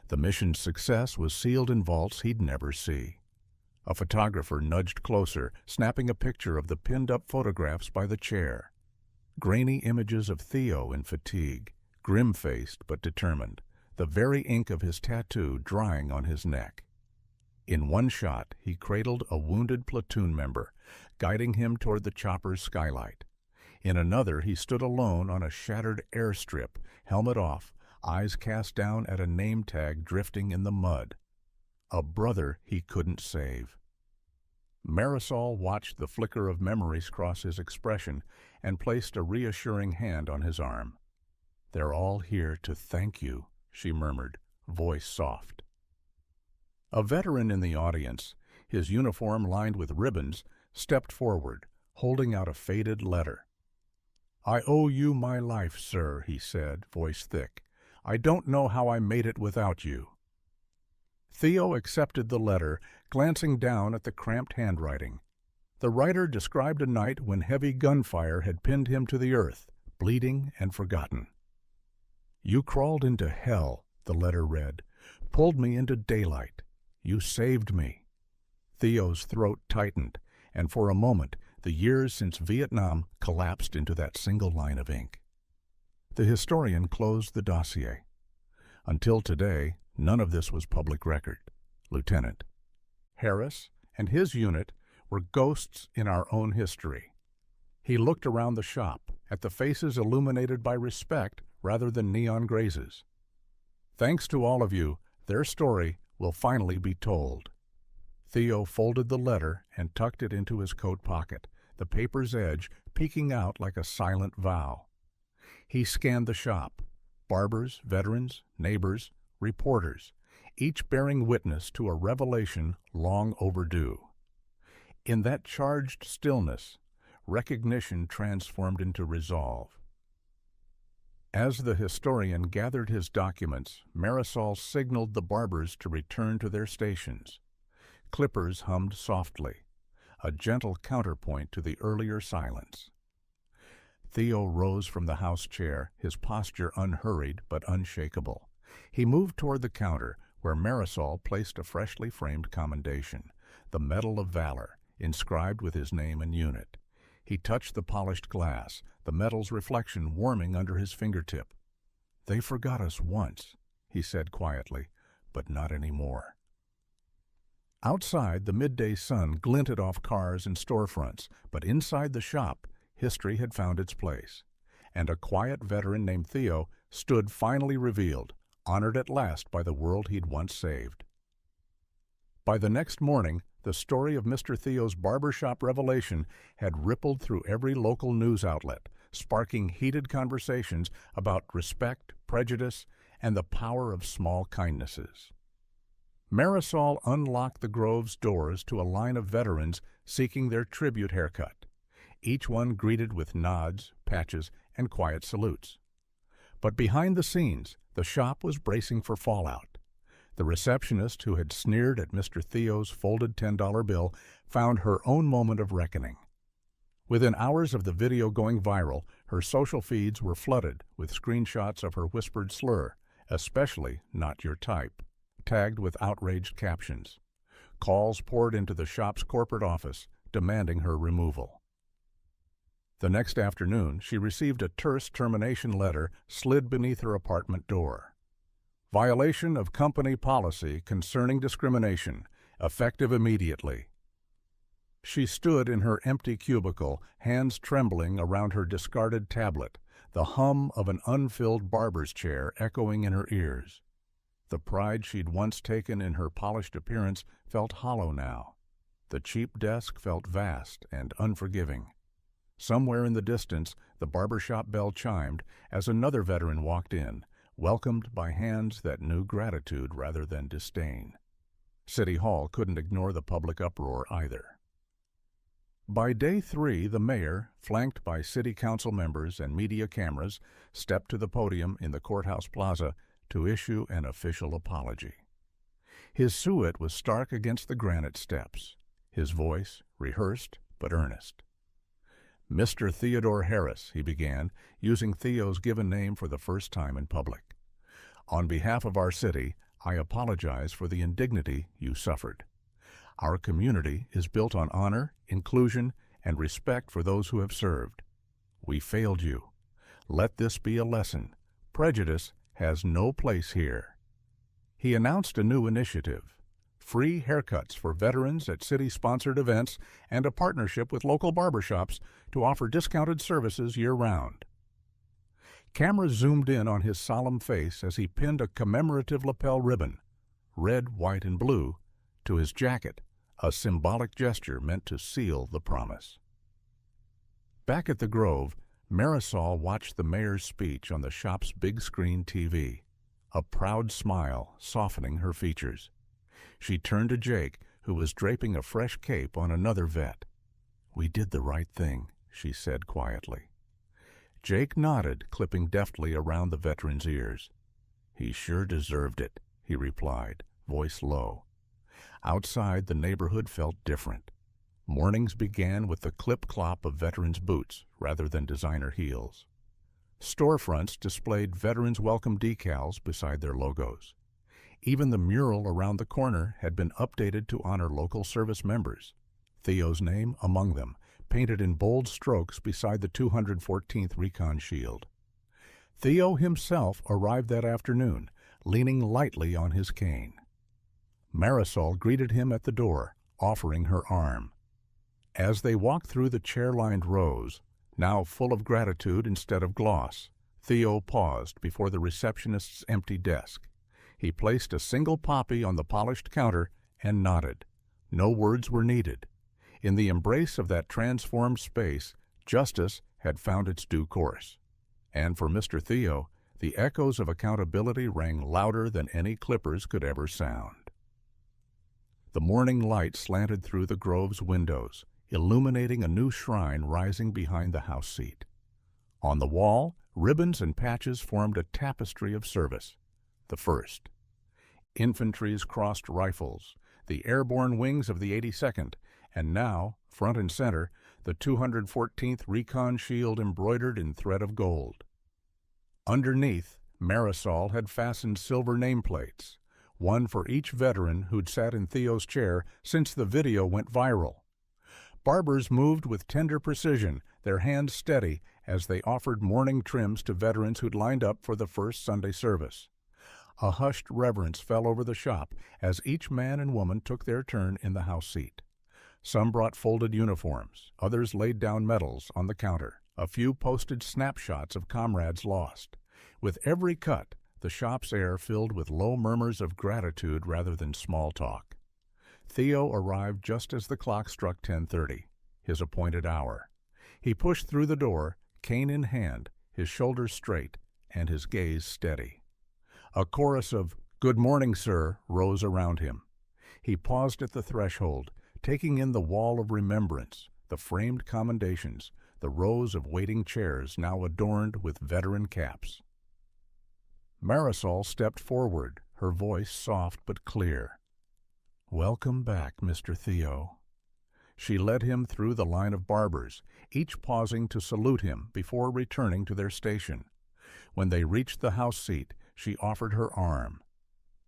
The mission's success was sealed in vaults he'd never see. A photographer nudged closer, snapping a picture of the pinned-up photographs by the chair. Grainy images of Theo in fatigue, grim-faced but determined, the very ink of his tattoo drying on his neck. In one shot, he cradled a wounded platoon member, guiding him toward the chopper's skylight. In another, he stood alone on a shattered airstrip, helmet off, eyes cast down at a name tag drifting in the mud. A brother he couldn't save. Marisol watched the flicker of memories cross his expression and placed a reassuring hand on his arm. "They're all here to thank you," she murmured, voice soft. A veteran in the audience, his uniform lined with ribbons, stepped forward, holding out a faded letter. "I owe you my life, sir," he said, voice thick. "I don't know how I made it without you." Theo accepted the letter, glancing down at the cramped handwriting. The writer described a night when heavy gunfire had pinned him to the earth, bleeding and forgotten. "You crawled into hell," the letter read, "pulled me into daylight. You saved me." Theo's throat tightened, and for a moment the years since Vietnam collapsed into that single line of ink. The historian closed the dossier. Until today, none of this was public record. Lieutenant Harris and his unit were ghosts in our own history. He looked around the shop, at the faces illuminated by respect rather than neon grazes. "Thanks to all of you, their story will finally be told." Theo folded the letter and tucked it into his coat pocket, the paper's edge peeking out like a silent vow. He scanned the shop. Barbers, veterans, neighbors, reporters, each bearing witness to a revelation long overdue. In that charged stillness, recognition transformed into resolve. As the historian gathered his documents, Marisol signaled the barbers to return to their stations. Clippers hummed softly, a gentle counterpoint to the earlier silence. Theo rose from the house chair, his posture unhurried but unshakable. He moved toward the counter, where Marisol placed a freshly framed commendation, the Medal of Valor, inscribed with his name and unit. He touched the polished glass, the medal's reflection warming under his fingertip. "They forgot us once," he said quietly, "but not anymore." Outside, the midday sun glinted off cars and storefronts, but inside the shop, history had found its place, and a quiet veteran named Theo stood finally revealed, honored at last by the world he'd once saved. By the next morning, the story of Mr. Theo's barbershop revelation had rippled through every local news outlet, sparking heated conversations about respect, prejudice, and the power of small kindnesses. Marisol unlocked the Grove's doors to a line of veterans seeking their tribute haircut, each one greeted with nods, patches, and quiet salutes. But behind the scenes, the shop was bracing for fallout. The receptionist who had sneered at Mr. Theo's folded $10 bill found her own moment of reckoning. Within hours of the video going viral, her social feeds were flooded with screenshots of her whispered slur, especially "not your type," tagged with outraged captions. Calls poured into the shop's corporate office, demanding her removal. The next afternoon, she received a terse termination letter slid beneath her apartment door. "Violation of company policy concerning discrimination, effective immediately." She stood in her empty cubicle, hands trembling around her discarded tablet, the hum of an unfilled barber's chair echoing in her ears. The pride she'd once taken in her polished appearance felt hollow now. The cheap desk felt vast and unforgiving. Somewhere in the distance, the barbershop bell chimed as another veteran walked in, welcomed by hands that knew gratitude rather than disdain. City Hall couldn't ignore the public uproar either. By day 3, the mayor, flanked by city council members and media cameras, stepped to the podium in the courthouse plaza to issue an official apology. His silhouette was stark against the granite steps, his voice rehearsed but earnest. "Mr. Theodore Harris," he began, using Theo's given name for the first time in public. "On behalf of our city, I apologize for the indignity you suffered. Our community is built on honor, inclusion, and respect for those who have served. We failed you. Let this be a lesson. Prejudice has no place here." He announced a new initiative: free haircuts for veterans at city-sponsored events and a partnership with local barbershops to offer discounted services year-round. Cameras zoomed in on his solemn face as he pinned a commemorative lapel ribbon, red, white, and blue, to his jacket, a symbolic gesture meant to seal the promise. Back at the Grove, Marisol watched the mayor's speech on the shop's big-screen TV, a proud smile softening her features. She turned to Jake, who was draping a fresh cape on another vet. "We did the right thing," she said quietly. Jake nodded, clipping deftly around the veteran's ears. "He sure deserved it," he replied, voice low. Outside, the neighborhood felt different. Mornings began with the clip-clop of veterans' boots rather than designer heels. Storefronts displayed veterans' welcome decals beside their logos. Even the mural around the corner had been updated to honor local service members, Theo's name among them, painted in bold strokes beside the 214th Recon Shield. Theo himself arrived that afternoon, leaning lightly on his cane. Marisol greeted him at the door, offering her arm. As they walked through the chair-lined rows, now full of gratitude instead of gloss, Theo paused before the receptionist's empty desk. He placed a single poppy on the polished counter and nodded. No words were needed. In the embrace of that transformed space, justice had found its due course. And for Mr. Theo, the echoes of accountability rang louder than any clippers could ever sound. The morning light slanted through the Grove's windows, illuminating a new shrine rising behind the house seat. On the wall, ribbons and patches formed a tapestry of service. The first. Infantry's crossed rifles, the airborne wings of the 82nd, and now, front and center, the 214th Recon Shield embroidered in thread of gold. Underneath, Marisol had fastened silver nameplates, one for each veteran who'd sat in Theo's chair since the video went viral. Barbers moved with tender precision, their hands steady, as they offered morning trims to veterans who'd lined up for the first Sunday service. A hushed reverence fell over the shop as each man and woman took their turn in the house seat. Some brought folded uniforms, others laid down medals on the counter. A few posted snapshots of comrades lost. With every cut, the shop's air filled with low murmurs of gratitude rather than small talk. Theo arrived just as the clock struck 10:30, his appointed hour. He pushed through the door, cane in hand, his shoulders straight, and his gaze steady. A chorus of "Good morning, sir," rose around him. He paused at the threshold, taking in the wall of remembrance, the framed commendations, the rows of waiting chairs now adorned with veteran caps. Marisol stepped forward, her voice soft but clear. "Welcome back, Mr. Theo." She led him through the line of barbers, each pausing to salute him before returning to their station. When they reached the house seat, she offered her arm.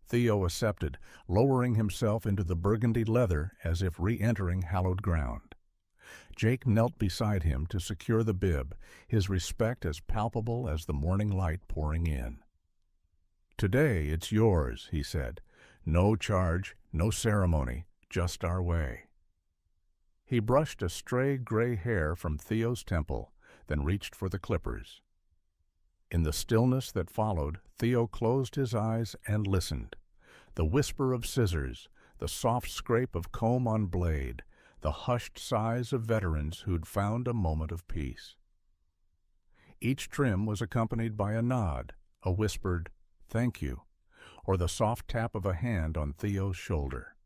Theo accepted, lowering himself into the burgundy leather as if re-entering hallowed ground. Jake knelt beside him to secure the bib, his respect as palpable as the morning light pouring in. "Today it's yours," he said. "No charge, no ceremony, just our way." He brushed a stray gray hair from Theo's temple, then reached for the clippers. In the stillness that followed, Theo closed his eyes and listened. The whisper of scissors, the soft scrape of comb on blade, the hushed sighs of veterans who'd found a moment of peace. Each trim was accompanied by a nod, a whispered, "Thank you," or the soft tap of a hand on Theo's shoulder.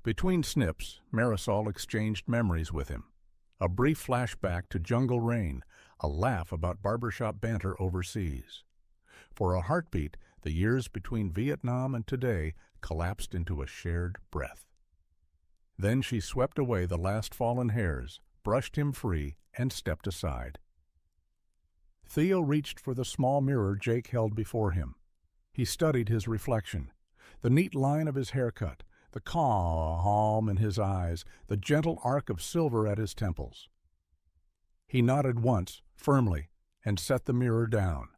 Between snips, Marisol exchanged memories with him. A brief flashback to Jungle Rain, a laugh about barbershop banter overseas. For a heartbeat, the years between Vietnam and today collapsed into a shared breath. Then she swept away the last fallen hairs, brushed him free, and stepped aside. Theo reached for the small mirror Jake held before him. He studied his reflection, the neat line of his haircut, the calm in his eyes, the gentle arc of silver at his temples. He nodded once, firmly, and set the mirror down.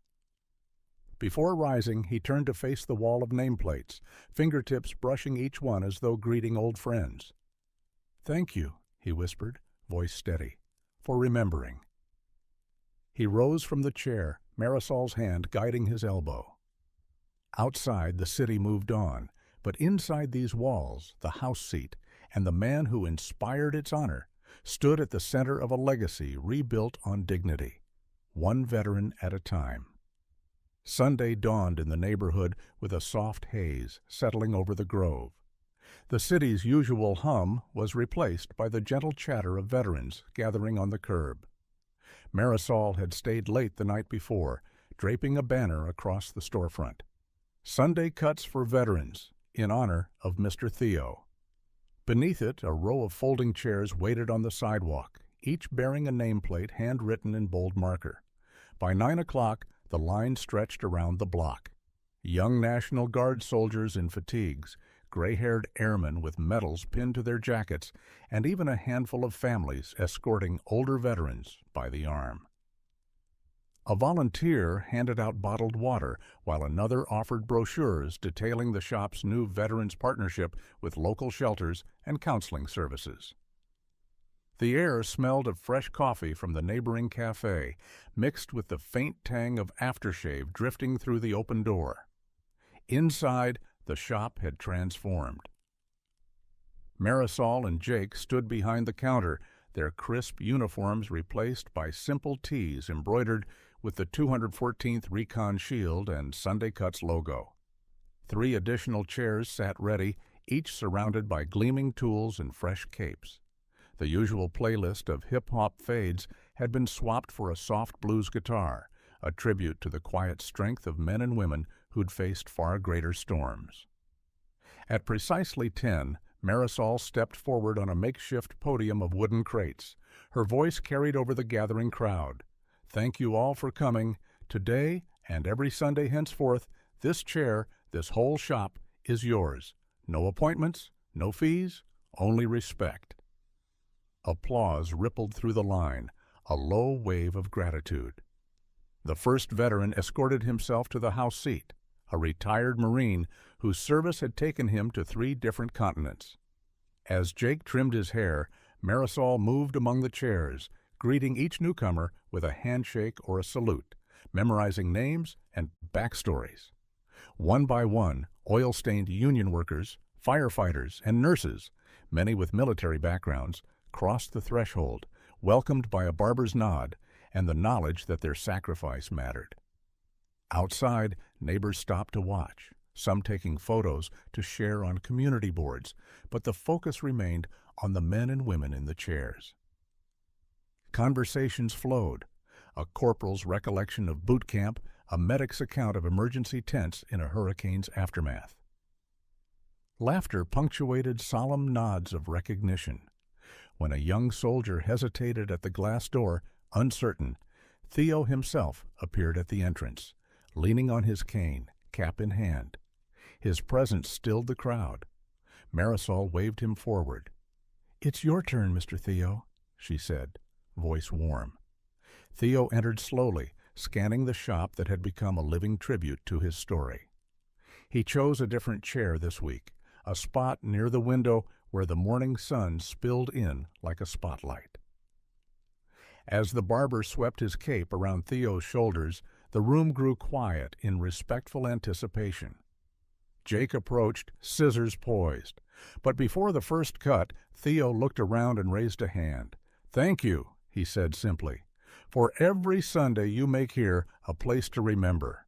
Before rising, he turned to face the wall of nameplates, fingertips brushing each one as though greeting old friends. "Thank you," he whispered, voice steady, "for remembering." He rose from the chair, Marisol's hand guiding his elbow. Outside, the city moved on, but inside these walls, the house seat, and the man who inspired its honor, stood at the center of a legacy rebuilt on dignity, one veteran at a time. Sunday dawned in the neighborhood with a soft haze settling over the grove. The city's usual hum was replaced by the gentle chatter of veterans gathering on the curb. Marisol had stayed late the night before, draping a banner across the storefront. "Sunday Cuts for Veterans, in honor of Mr. Theo." Beneath it, a row of folding chairs waited on the sidewalk, each bearing a nameplate handwritten in bold marker. By 9 o'clock, the line stretched around the block. Young National Guard soldiers in fatigues, gray-haired airmen with medals pinned to their jackets, and even a handful of families escorting older veterans by the arm. A volunteer handed out bottled water, while another offered brochures detailing the shop's new veterans partnership with local shelters and counseling services. The air smelled of fresh coffee from the neighboring cafe, mixed with the faint tang of aftershave drifting through the open door. Inside, the shop had transformed. Marisol and Jake stood behind the counter, their crisp uniforms replaced by simple tees embroidered with the 214th Recon Shield and Sunday Cuts logo. 3 additional chairs sat ready, each surrounded by gleaming tools and fresh capes. The usual playlist of hip-hop fades had been swapped for a soft blues guitar, a tribute to the quiet strength of men and women who'd faced far greater storms. At precisely 10, Marisol stepped forward on a makeshift podium of wooden crates. Her voice carried over the gathering crowd. "Thank you all for coming. Today, and every Sunday henceforth, this chair, this whole shop, is yours. No appointments, no fees, only respect." Applause rippled through the line, a low wave of gratitude. The first veteran escorted himself to the house seat, a retired Marine whose service had taken him to 3 different continents. As Jake trimmed his hair, Marisol moved among the chairs, greeting each newcomer with a handshake or a salute, memorizing names and backstories. One by one, oil-stained union workers, firefighters, and nurses, many with military backgrounds, crossed the threshold, welcomed by a barber's nod and the knowledge that their sacrifice mattered. Outside, neighbors stopped to watch, some taking photos to share on community boards, but the focus remained on the men and women in the chairs. Conversations flowed, a corporal's recollection of boot camp, a medic's account of emergency tents in a hurricane's aftermath. Laughter punctuated solemn nods of recognition. When a young soldier hesitated at the glass door, uncertain, Theo himself appeared at the entrance, leaning on his cane, cap in hand. His presence stilled the crowd. Marisol waved him forward. "It's your turn, Mr. Theo," she said, voice warm. Theo entered slowly, scanning the shop that had become a living tribute to his story. He chose a different chair this week, a spot near the window where the morning sun spilled in like a spotlight. As the barber swept his cape around Theo's shoulders, the room grew quiet in respectful anticipation. Jake approached, scissors poised. But before the first cut, Theo looked around and raised a hand. "Thank you," he said simply, "for every Sunday you make here a place to remember."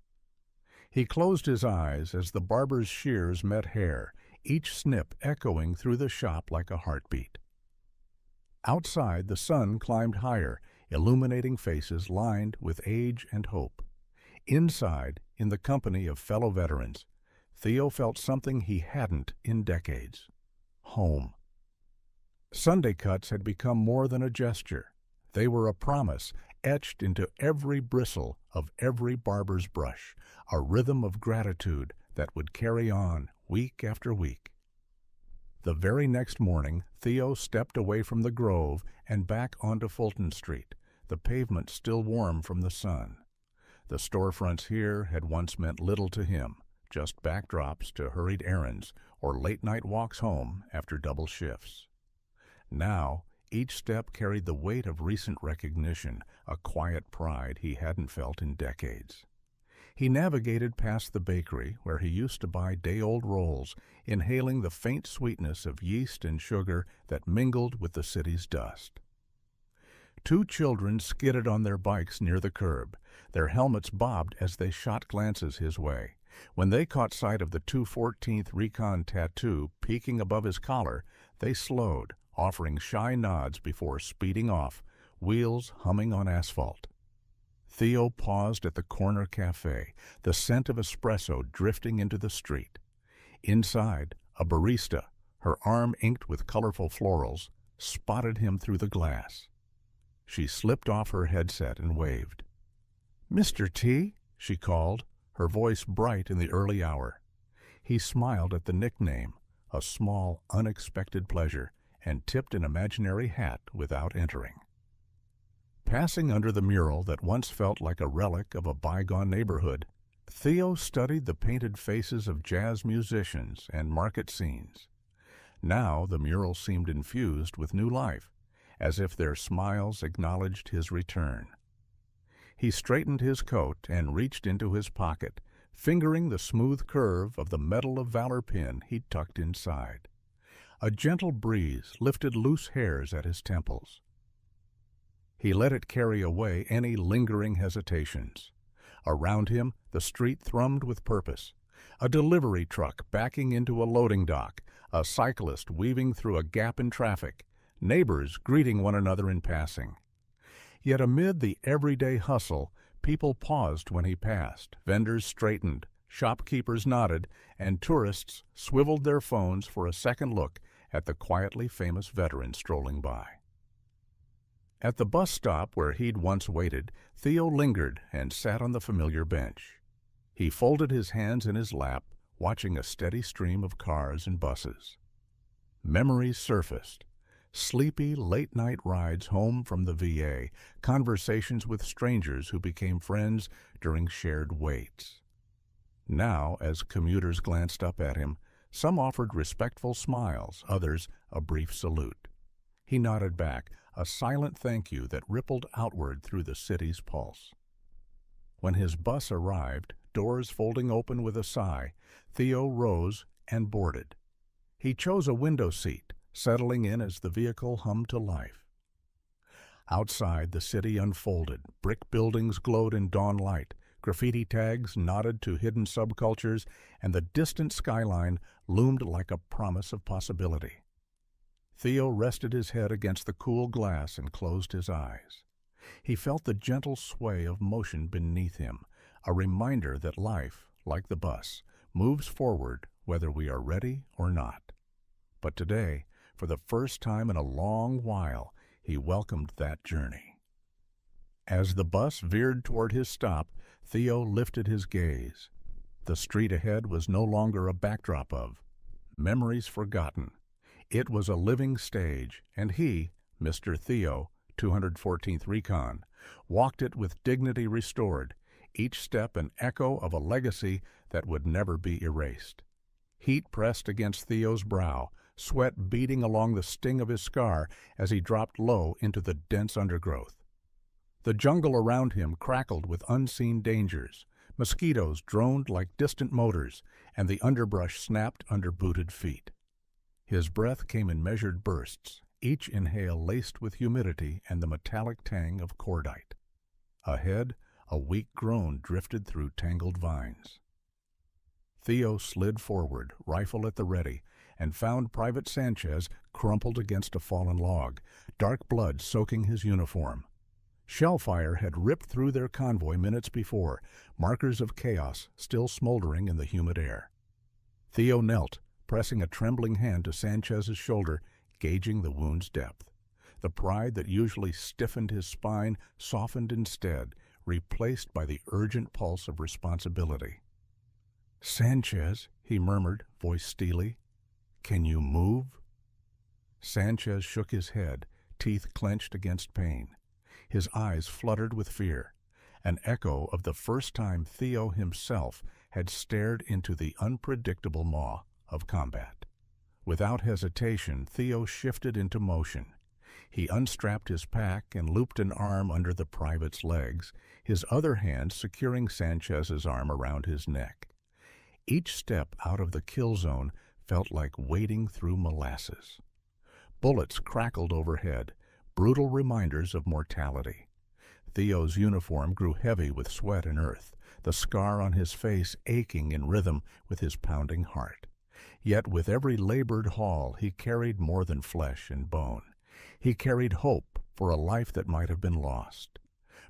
He closed his eyes as the barber's shears met hair, each snip echoing through the shop like a heartbeat. Outside, the sun climbed higher, illuminating faces lined with age and hope. Inside, in the company of fellow veterans, Theo felt something he hadn't in decades. Home. Sunday cuts had become more than a gesture. They were a promise etched into every bristle of every barber's brush, a rhythm of gratitude that would carry on week after week. The very next morning, Theo stepped away from the Grove and back onto Fulton Street, the pavement still warm from the sun. The storefronts here had once meant little to him, just backdrops to hurried errands or late-night walks home after double shifts. Now, each step carried the weight of recent recognition, a quiet pride he hadn't felt in decades. He navigated past the bakery where he used to buy day-old rolls, inhaling the faint sweetness of yeast and sugar that mingled with the city's dust. Two children skidded on their bikes near the curb. Their helmets bobbed as they shot glances his way. When they caught sight of the 214th Recon tattoo peeking above his collar, they slowed, offering shy nods before speeding off, wheels humming on asphalt. Theo paused at the corner cafe, the scent of espresso drifting into the street. Inside, a barista, her arm inked with colorful florals, spotted him through the glass. She slipped off her headset and waved. "Mr. T," she called, her voice bright in the early hour. He smiled at the nickname, a small, unexpected pleasure, and tipped an imaginary hat without entering. Passing under the mural that once felt like a relic of a bygone neighborhood, Theo studied the painted faces of jazz musicians and market scenes. Now the mural seemed infused with new life, as if their smiles acknowledged his return. He straightened his coat and reached into his pocket, fingering the smooth curve of the Medal of Valor pin he'd tucked inside. A gentle breeze lifted loose hairs at his temples. He let it carry away any lingering hesitations. Around him, the street thrummed with purpose. A delivery truck backing into a loading dock, a cyclist weaving through a gap in traffic, neighbors greeting one another in passing. Yet amid the everyday hustle, people paused when he passed, vendors straightened, shopkeepers nodded, and tourists swiveled their phones for a second look at the quietly famous veteran strolling by. At the bus stop where he'd once waited, Theo lingered and sat on the familiar bench. He folded his hands in his lap, watching a steady stream of cars and buses. Memories surfaced. Sleepy, late-night rides home from the VA, conversations with strangers who became friends during shared waits. Now, as commuters glanced up at him, some offered respectful smiles, others a brief salute. He nodded back, a silent thank you that rippled outward through the city's pulse. When his bus arrived, doors folding open with a sigh, Theo rose and boarded. He chose a window seat, settling in as the vehicle hummed to life. Outside, the city unfolded. Brick buildings glowed in dawn light. Graffiti tags nodded to hidden subcultures, and the distant skyline loomed like a promise of possibility. Theo rested his head against the cool glass and closed his eyes. He felt the gentle sway of motion beneath him, a reminder that life, like the bus, moves forward whether we are ready or not. But today, for the first time in a long while, he welcomed that journey. As the bus veered toward his stop, Theo lifted his gaze. The street ahead was no longer a backdrop of memories forgotten. It was a living stage, and he, Mr. Theo, 214th Recon, walked it with dignity restored, each step an echo of a legacy that would never be erased. Heat pressed against Theo's brow, sweat beading along the sting of his scar as he dropped low into the dense undergrowth. The jungle around him crackled with unseen dangers. Mosquitoes droned like distant motors, and the underbrush snapped under booted feet. His breath came in measured bursts, each inhale laced with humidity and the metallic tang of cordite. Ahead, a weak groan drifted through tangled vines. Theo slid forward, rifle at the ready, and found Private Sanchez crumpled against a fallen log, dark blood soaking his uniform. Shellfire had ripped through their convoy minutes before, markers of chaos still smoldering in the humid air. Theo knelt, pressing a trembling hand to Sanchez's shoulder, gauging the wound's depth. The pride that usually stiffened his spine softened instead, replaced by the urgent pulse of responsibility. "Sanchez," he murmured, voice steely, "can you move?" Sanchez shook his head, teeth clenched against pain. His eyes fluttered with fear, an echo of the first time Theo himself had stared into the unpredictable maw of combat. Without hesitation, Theo shifted into motion. He unstrapped his pack and looped an arm under the private's legs, his other hand securing Sanchez's arm around his neck. Each step out of the kill zone felt like wading through molasses. Bullets crackled overhead, brutal reminders of mortality. Theo's uniform grew heavy with sweat and earth, the scar on his face aching in rhythm with his pounding heart. Yet with every labored haul he carried more than flesh and bone. He carried hope for a life that might have been lost.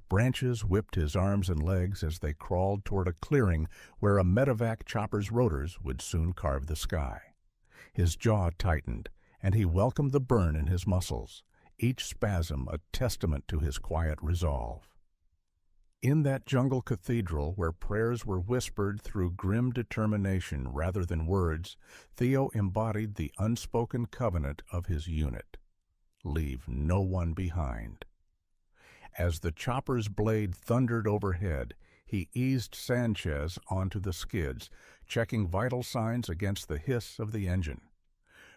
Branches whipped his arms and legs as they crawled toward a clearing where a medevac chopper's rotors would soon carve the sky. His jaw tightened, and he welcomed the burn in his muscles, each spasm a testament to his quiet resolve. In that jungle cathedral where prayers were whispered through grim determination rather than words, Theo embodied the unspoken covenant of his unit: leave no one behind. As the chopper's blade thundered overhead, he eased Sanchez onto the skids, checking vital signs against the hiss of the engine.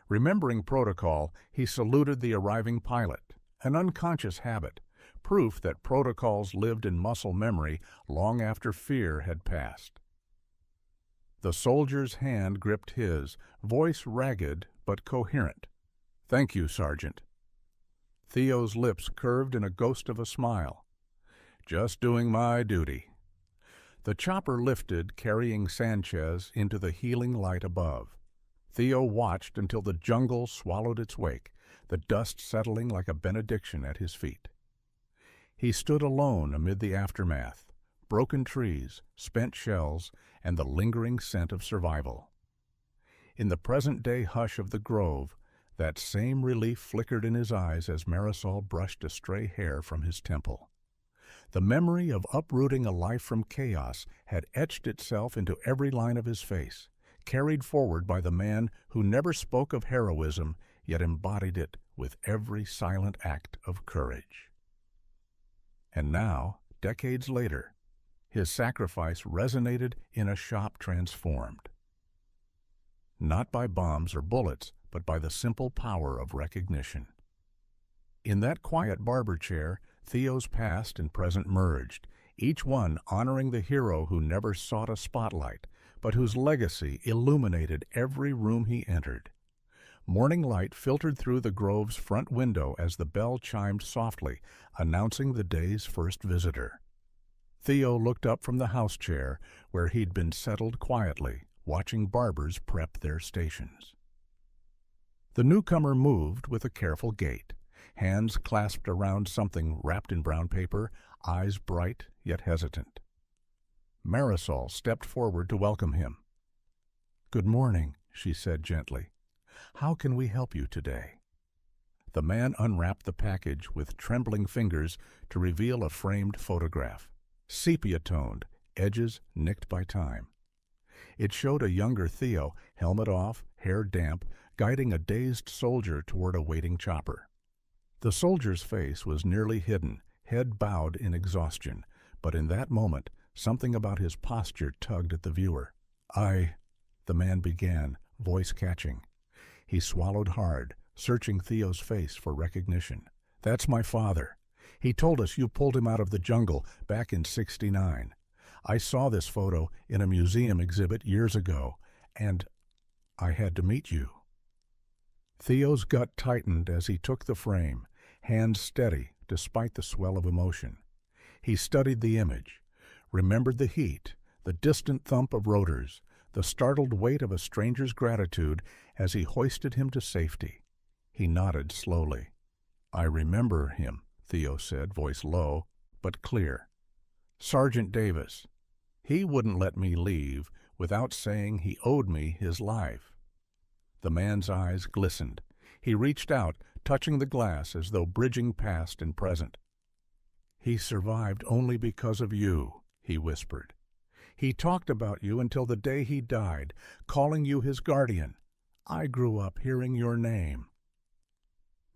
Remembering protocol, he saluted the arriving pilot, an unconscious habit, proof that protocols lived in muscle memory long after fear had passed. The soldier's hand gripped his, voice ragged but coherent. "Thank you, Sergeant." Theo's lips curved in a ghost of a smile. "Just doing my duty." The chopper lifted, carrying Sanchez into the healing light above. Theo watched until the jungle swallowed its wake, the dust settling like a benediction at his feet. He stood alone amid the aftermath, broken trees, spent shells, and the lingering scent of survival. In the present-day hush of the grove, that same relief flickered in his eyes as Marisol brushed a stray hair from his temple. The memory of uprooting a life from chaos had etched itself into every line of his face, carried forward by the man who never spoke of heroism, yet embodied it with every silent act of courage. And now, decades later, his sacrifice resonated in a shop transformed. Not by bombs or bullets, but by the simple power of recognition. In that quiet barber chair, Theo's past and present merged, each one honoring the hero who never sought a spotlight, but whose legacy illuminated every room he entered. Morning light filtered through the grove's front window as the bell chimed softly, announcing the day's first visitor. Theo looked up from the house chair, where he'd been settled quietly, watching barbers prep their stations. The newcomer moved with a careful gait, hands clasped around something wrapped in brown paper, eyes bright yet hesitant. Marisol stepped forward to welcome him. "Good morning," she said gently. "How can we help you today?" The man unwrapped the package with trembling fingers to reveal a framed photograph, sepia-toned, edges nicked by time. It showed a younger Theo, helmet off, hair damp, guiding a dazed soldier toward a waiting chopper. The soldier's face was nearly hidden, head bowed in exhaustion, but in that moment, something about his posture tugged at the viewer. The man began, voice catching. He swallowed hard, searching Theo's face for recognition. "That's my father. He told us you pulled him out of the jungle back in '69. I saw this photo in a museum exhibit years ago, and I had to meet you." Theo's gut tightened as he took the frame, hands steady despite the swell of emotion. He studied the image, remembered the heat, the distant thump of rotors, the startled weight of a stranger's gratitude as he hoisted him to safety. He nodded slowly. "I remember him," Theo said, voice low, but clear. "Sergeant Davis. He wouldn't let me leave without saying he owed me his life." The man's eyes glistened. He reached out, touching the glass as though bridging past and present. "He survived only because of you," he whispered. "He talked about you until the day he died, calling you his guardian. I grew up hearing your name."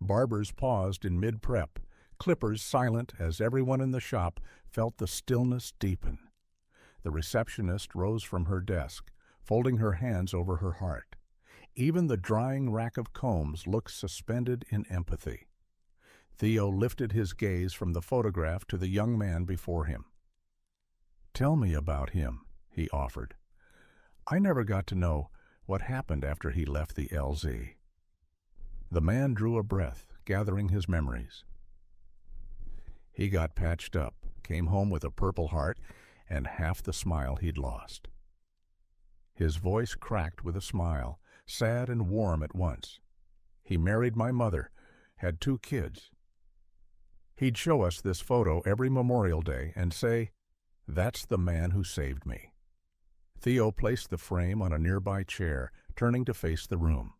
Barbers paused in mid-prep, clippers silent as everyone in the shop felt the stillness deepen. The receptionist rose from her desk, folding her hands over her heart. Even the drying rack of combs looked suspended in empathy. Theo lifted his gaze from the photograph to the young man before him. "Tell me about him," he offered. "I never got to know what happened after he left the LZ." The man drew a breath, gathering his memories. "He got patched up, came home with a Purple Heart, and half the smile he'd lost." His voice cracked with a smile, sad and warm at once. "He married my mother, had 2 kids. He'd show us this photo every Memorial Day and say, 'That's the man who saved me.'" Theo placed the frame on a nearby chair, turning to face the room.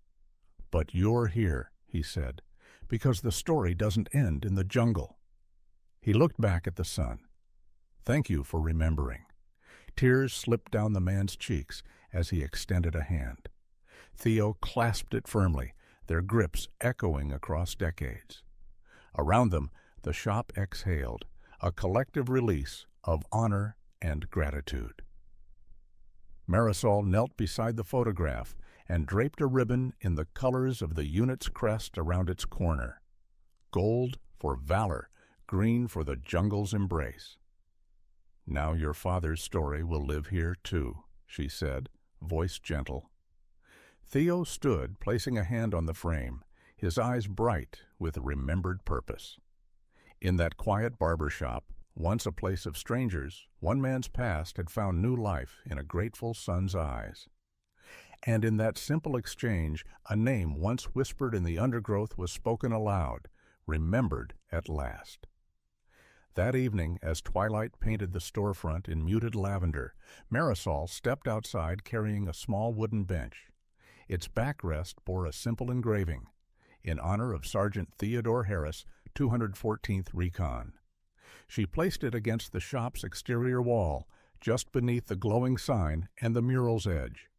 "But you're here," he said, "because the story doesn't end in the jungle." He looked back at the sun. "Thank you for remembering." Tears slipped down the man's cheeks as he extended a hand. Theo clasped it firmly, their grips echoing across decades. Around them, the shop exhaled, a collective release of honor and gratitude. Marisol knelt beside the photograph and draped a ribbon in the colors of the unit's crest around its corner. Gold for valor, green for the jungle's embrace. "Now your father's story will live here too," she said, voice gentle. Theo stood, placing a hand on the frame, his eyes bright with remembered purpose. In that quiet barber shop, once a place of strangers, one man's past had found new life in a grateful son's eyes. And in that simple exchange, a name once whispered in the undergrowth was spoken aloud, remembered at last. That evening, as twilight painted the storefront in muted lavender, Marisol stepped outside carrying a small wooden bench. Its backrest bore a simple engraving, in honor of Sergeant Theodore Harris, 214th Recon. She placed it against the shop's exterior wall, just beneath the glowing sign and the mural's edge.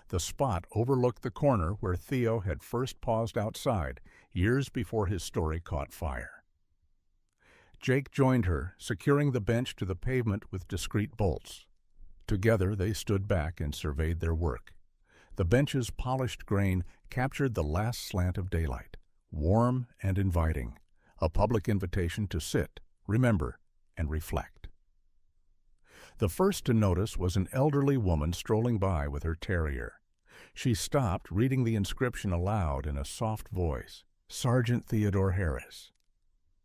The spot overlooked the corner where Theo had first paused outside, years before his story caught fire. Jake joined her, securing the bench to the pavement with discreet bolts. Together they stood back and surveyed their work. The bench's polished grain captured the last slant of daylight, warm and inviting, a public invitation to sit, remember, and reflect. The first to notice was an elderly woman strolling by with her terrier. She stopped, reading the inscription aloud in a soft voice, "Sergeant Theodore Harris."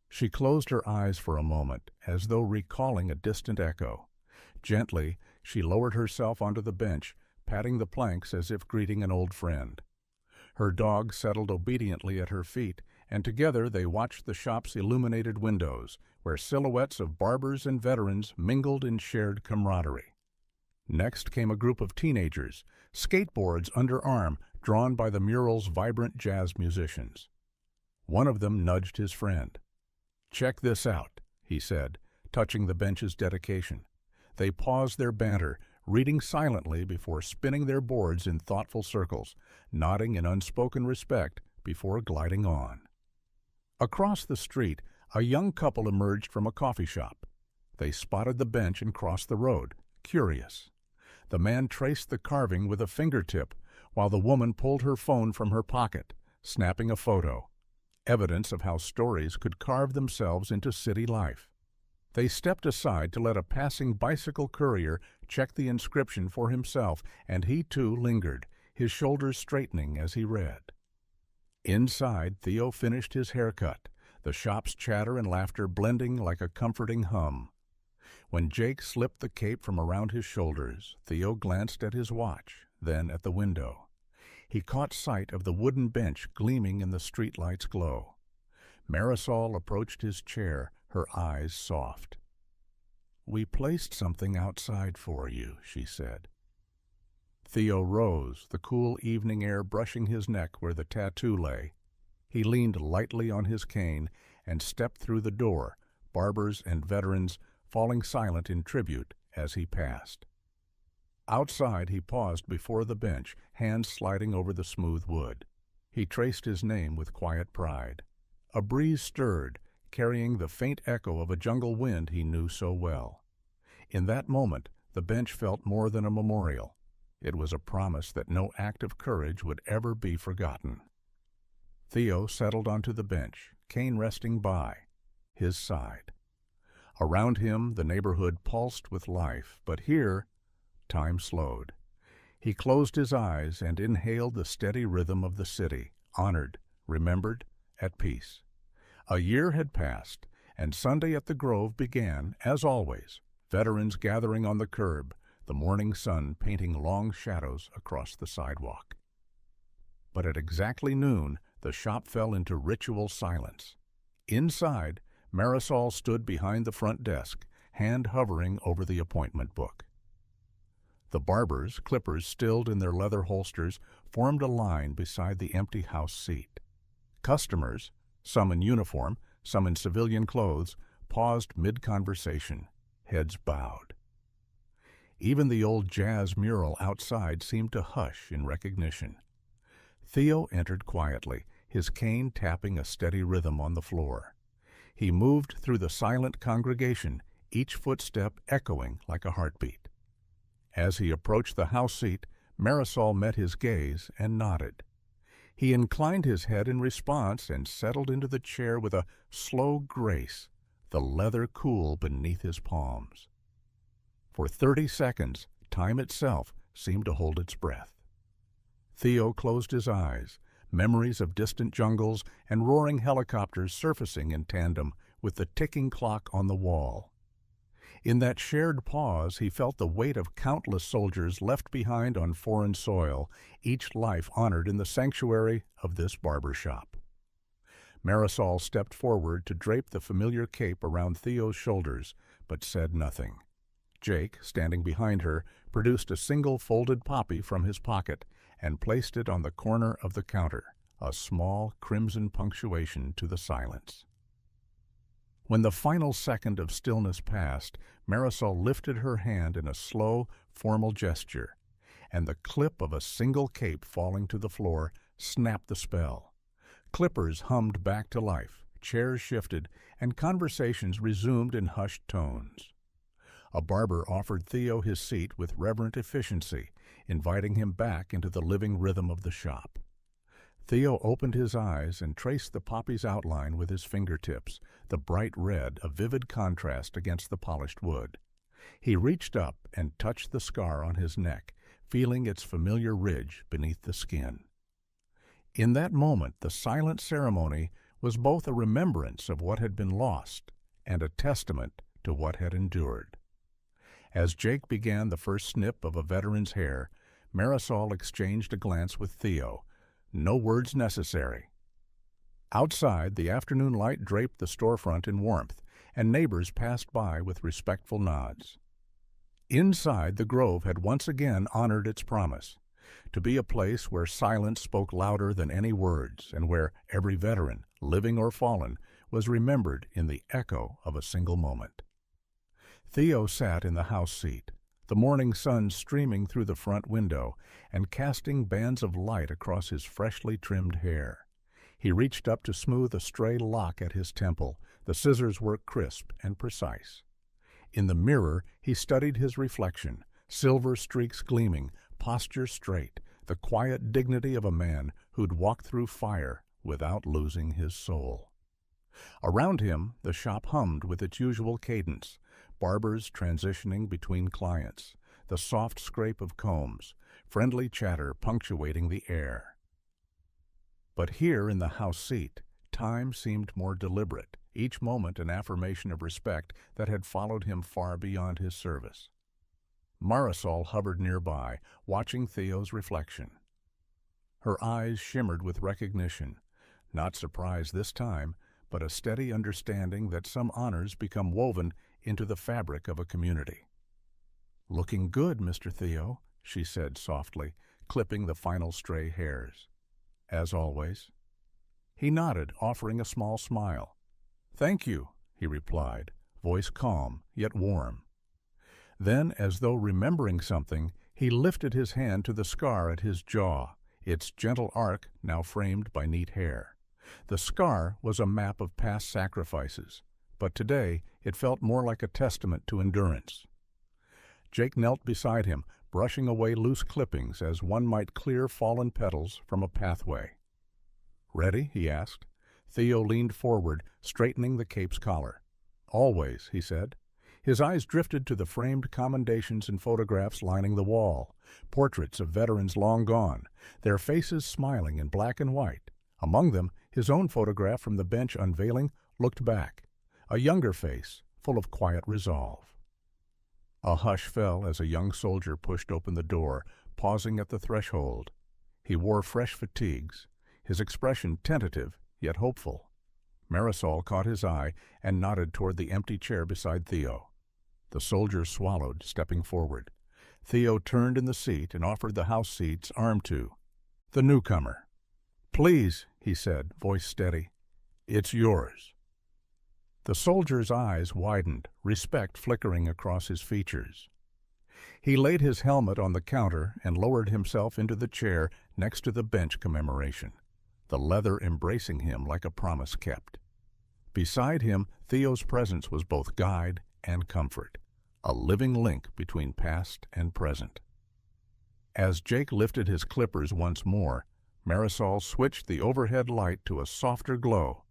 She closed her eyes for a moment, as though recalling a distant echo. Gently, she lowered herself onto the bench, patting the planks as if greeting an old friend. Her dog settled obediently at her feet, and together they watched the shop's illuminated windows, where silhouettes of barbers and veterans mingled in shared camaraderie. Next came a group of teenagers, skateboards under arm, drawn by the mural's vibrant jazz musicians. One of them nudged his friend. "Check this out," he said, touching the bench's dedication. They paused their banter, reading silently before spinning their boards in thoughtful circles, nodding in unspoken respect before gliding on. Across the street, a young couple emerged from a coffee shop. They spotted the bench and crossed the road, curious. The man traced the carving with a fingertip, while the woman pulled her phone from her pocket, snapping a photo, evidence of how stories could carve themselves into city life. They stepped aside to let a passing bicycle courier check the inscription for himself, and he too lingered, his shoulders straightening as he read. Inside, Theo finished his haircut, the shop's chatter and laughter blending like a comforting hum. When Jake slipped the cape from around his shoulders, Theo glanced at his watch, then at the window. He caught sight of the wooden bench gleaming in the streetlight's glow. Marisol approached his chair, her eyes soft. "We placed something outside for you," she said. Theo rose, the cool evening air brushing his neck where the tattoo lay. He leaned lightly on his cane and stepped through the door, barbers and veterans falling silent in tribute as he passed. Outside, he paused before the bench, hands sliding over the smooth wood. He traced his name with quiet pride. A breeze stirred, carrying the faint echo of a jungle wind he knew so well. In that moment, the bench felt more than a memorial. It was a promise that no act of courage would ever be forgotten. Theo settled onto the bench, cane resting by his side. Around him, the neighborhood pulsed with life, but here, time slowed. He closed his eyes and inhaled the steady rhythm of the city, honored, remembered, at peace. A year had passed, and Sunday at the Grove began, as always, veterans gathering on the curb, the morning sun painting long shadows across the sidewalk. But at exactly noon, the shop fell into ritual silence. Inside, Marisol stood behind the front desk, hand hovering over the appointment book. The barbers, clippers stilled in their leather holsters, formed a line beside the empty house seat. Customers, some in uniform, some in civilian clothes, paused mid-conversation, heads bowed. Even the old jazz mural outside seemed to hush in recognition. Theo entered quietly, his cane tapping a steady rhythm on the floor. He moved through the silent congregation, each footstep echoing like a heartbeat. As he approached the house seat, Marisol met his gaze and nodded. He inclined his head in response and settled into the chair with a slow grace, the leather cool beneath his palms. For 30 seconds, time itself seemed to hold its breath. Theo closed his eyes, memories of distant jungles and roaring helicopters surfacing in tandem with the ticking clock on the wall. In that shared pause, he felt the weight of countless soldiers left behind on foreign soil, each life honored in the sanctuary of this barber shop. Marisol stepped forward to drape the familiar cape around Theo's shoulders, but said nothing. Jake, standing behind her, produced a single folded poppy from his pocket and placed it on the corner of the counter, a small crimson punctuation to the silence. When the final second of stillness passed, Marisol lifted her hand in a slow, formal gesture, and the clip of a single cape falling to the floor snapped the spell. Clippers hummed back to life, chairs shifted, and conversations resumed in hushed tones. A barber offered Theo his seat with reverent efficiency, inviting him back into the living rhythm of the shop. Theo opened his eyes and traced the poppy's outline with his fingertips, the bright red a vivid contrast against the polished wood. He reached up and touched the scar on his neck, feeling its familiar ridge beneath the skin. In that moment, the silent ceremony was both a remembrance of what had been lost and a testament to what had endured. As Jake began the first snip of a veteran's hair, Marisol exchanged a glance with Theo. No words necessary. Outside, the afternoon light draped the storefront in warmth, and neighbors passed by with respectful nods. Inside, the Grove had once again honored its promise, to be a place where silence spoke louder than any words, and where every veteran, living or fallen, was remembered in the echo of a single moment. Theo sat in the house seat, the morning sun streaming through the front window and casting bands of light across his freshly trimmed hair. He reached up to smooth a stray lock at his temple, the scissors work crisp and precise. In the mirror, he studied his reflection, silver streaks gleaming, posture straight, the quiet dignity of a man who'd walked through fire without losing his soul. Around him, the shop hummed with its usual cadence, barbers transitioning between clients, the soft scrape of combs, friendly chatter punctuating the air. But here in the house seat, time seemed more deliberate, each moment an affirmation of respect that had followed him far beyond his service. Marisol hovered nearby, watching Theo's reflection. Her eyes shimmered with recognition, not surprise this time, but a steady understanding that some honors become woven into the fabric of a community. "Looking good, Mr. Theo," she said softly, clipping the final stray hairs. "As always." He nodded, offering a small smile. "Thank you," he replied, voice calm yet warm. Then, as though remembering something, he lifted his hand to the scar at his jaw, its gentle arc now framed by neat hair. The scar was a map of past sacrifices, but today it felt more like a testament to endurance. Jake knelt beside him, brushing away loose clippings as one might clear fallen petals from a pathway. "Ready?" he asked. Theo leaned forward, straightening the cape's collar. "Always," he said. His eyes drifted to the framed commendations and photographs lining the wall, portraits of veterans long gone, their faces smiling in black and white. Among them, his own photograph from the bench unveiling looked back, a younger face, full of quiet resolve. A hush fell as a young soldier pushed open the door, pausing at the threshold. He wore fresh fatigues, his expression tentative yet hopeful. Marisol caught his eye and nodded toward the empty chair beside Theo. The soldier swallowed, stepping forward. Theo turned in the seat and offered the house seat's arm to the newcomer. "Please," he said, voice steady. "It's yours." The soldier's eyes widened, respect flickering across his features. He laid his helmet on the counter and lowered himself into the chair next to the bench commemoration, the leather embracing him like a promise kept. Beside him, Theo's presence was both guide and comfort, a living link between past and present. As Jake lifted his clippers once more, Marisol switched the overhead light to a softer glow.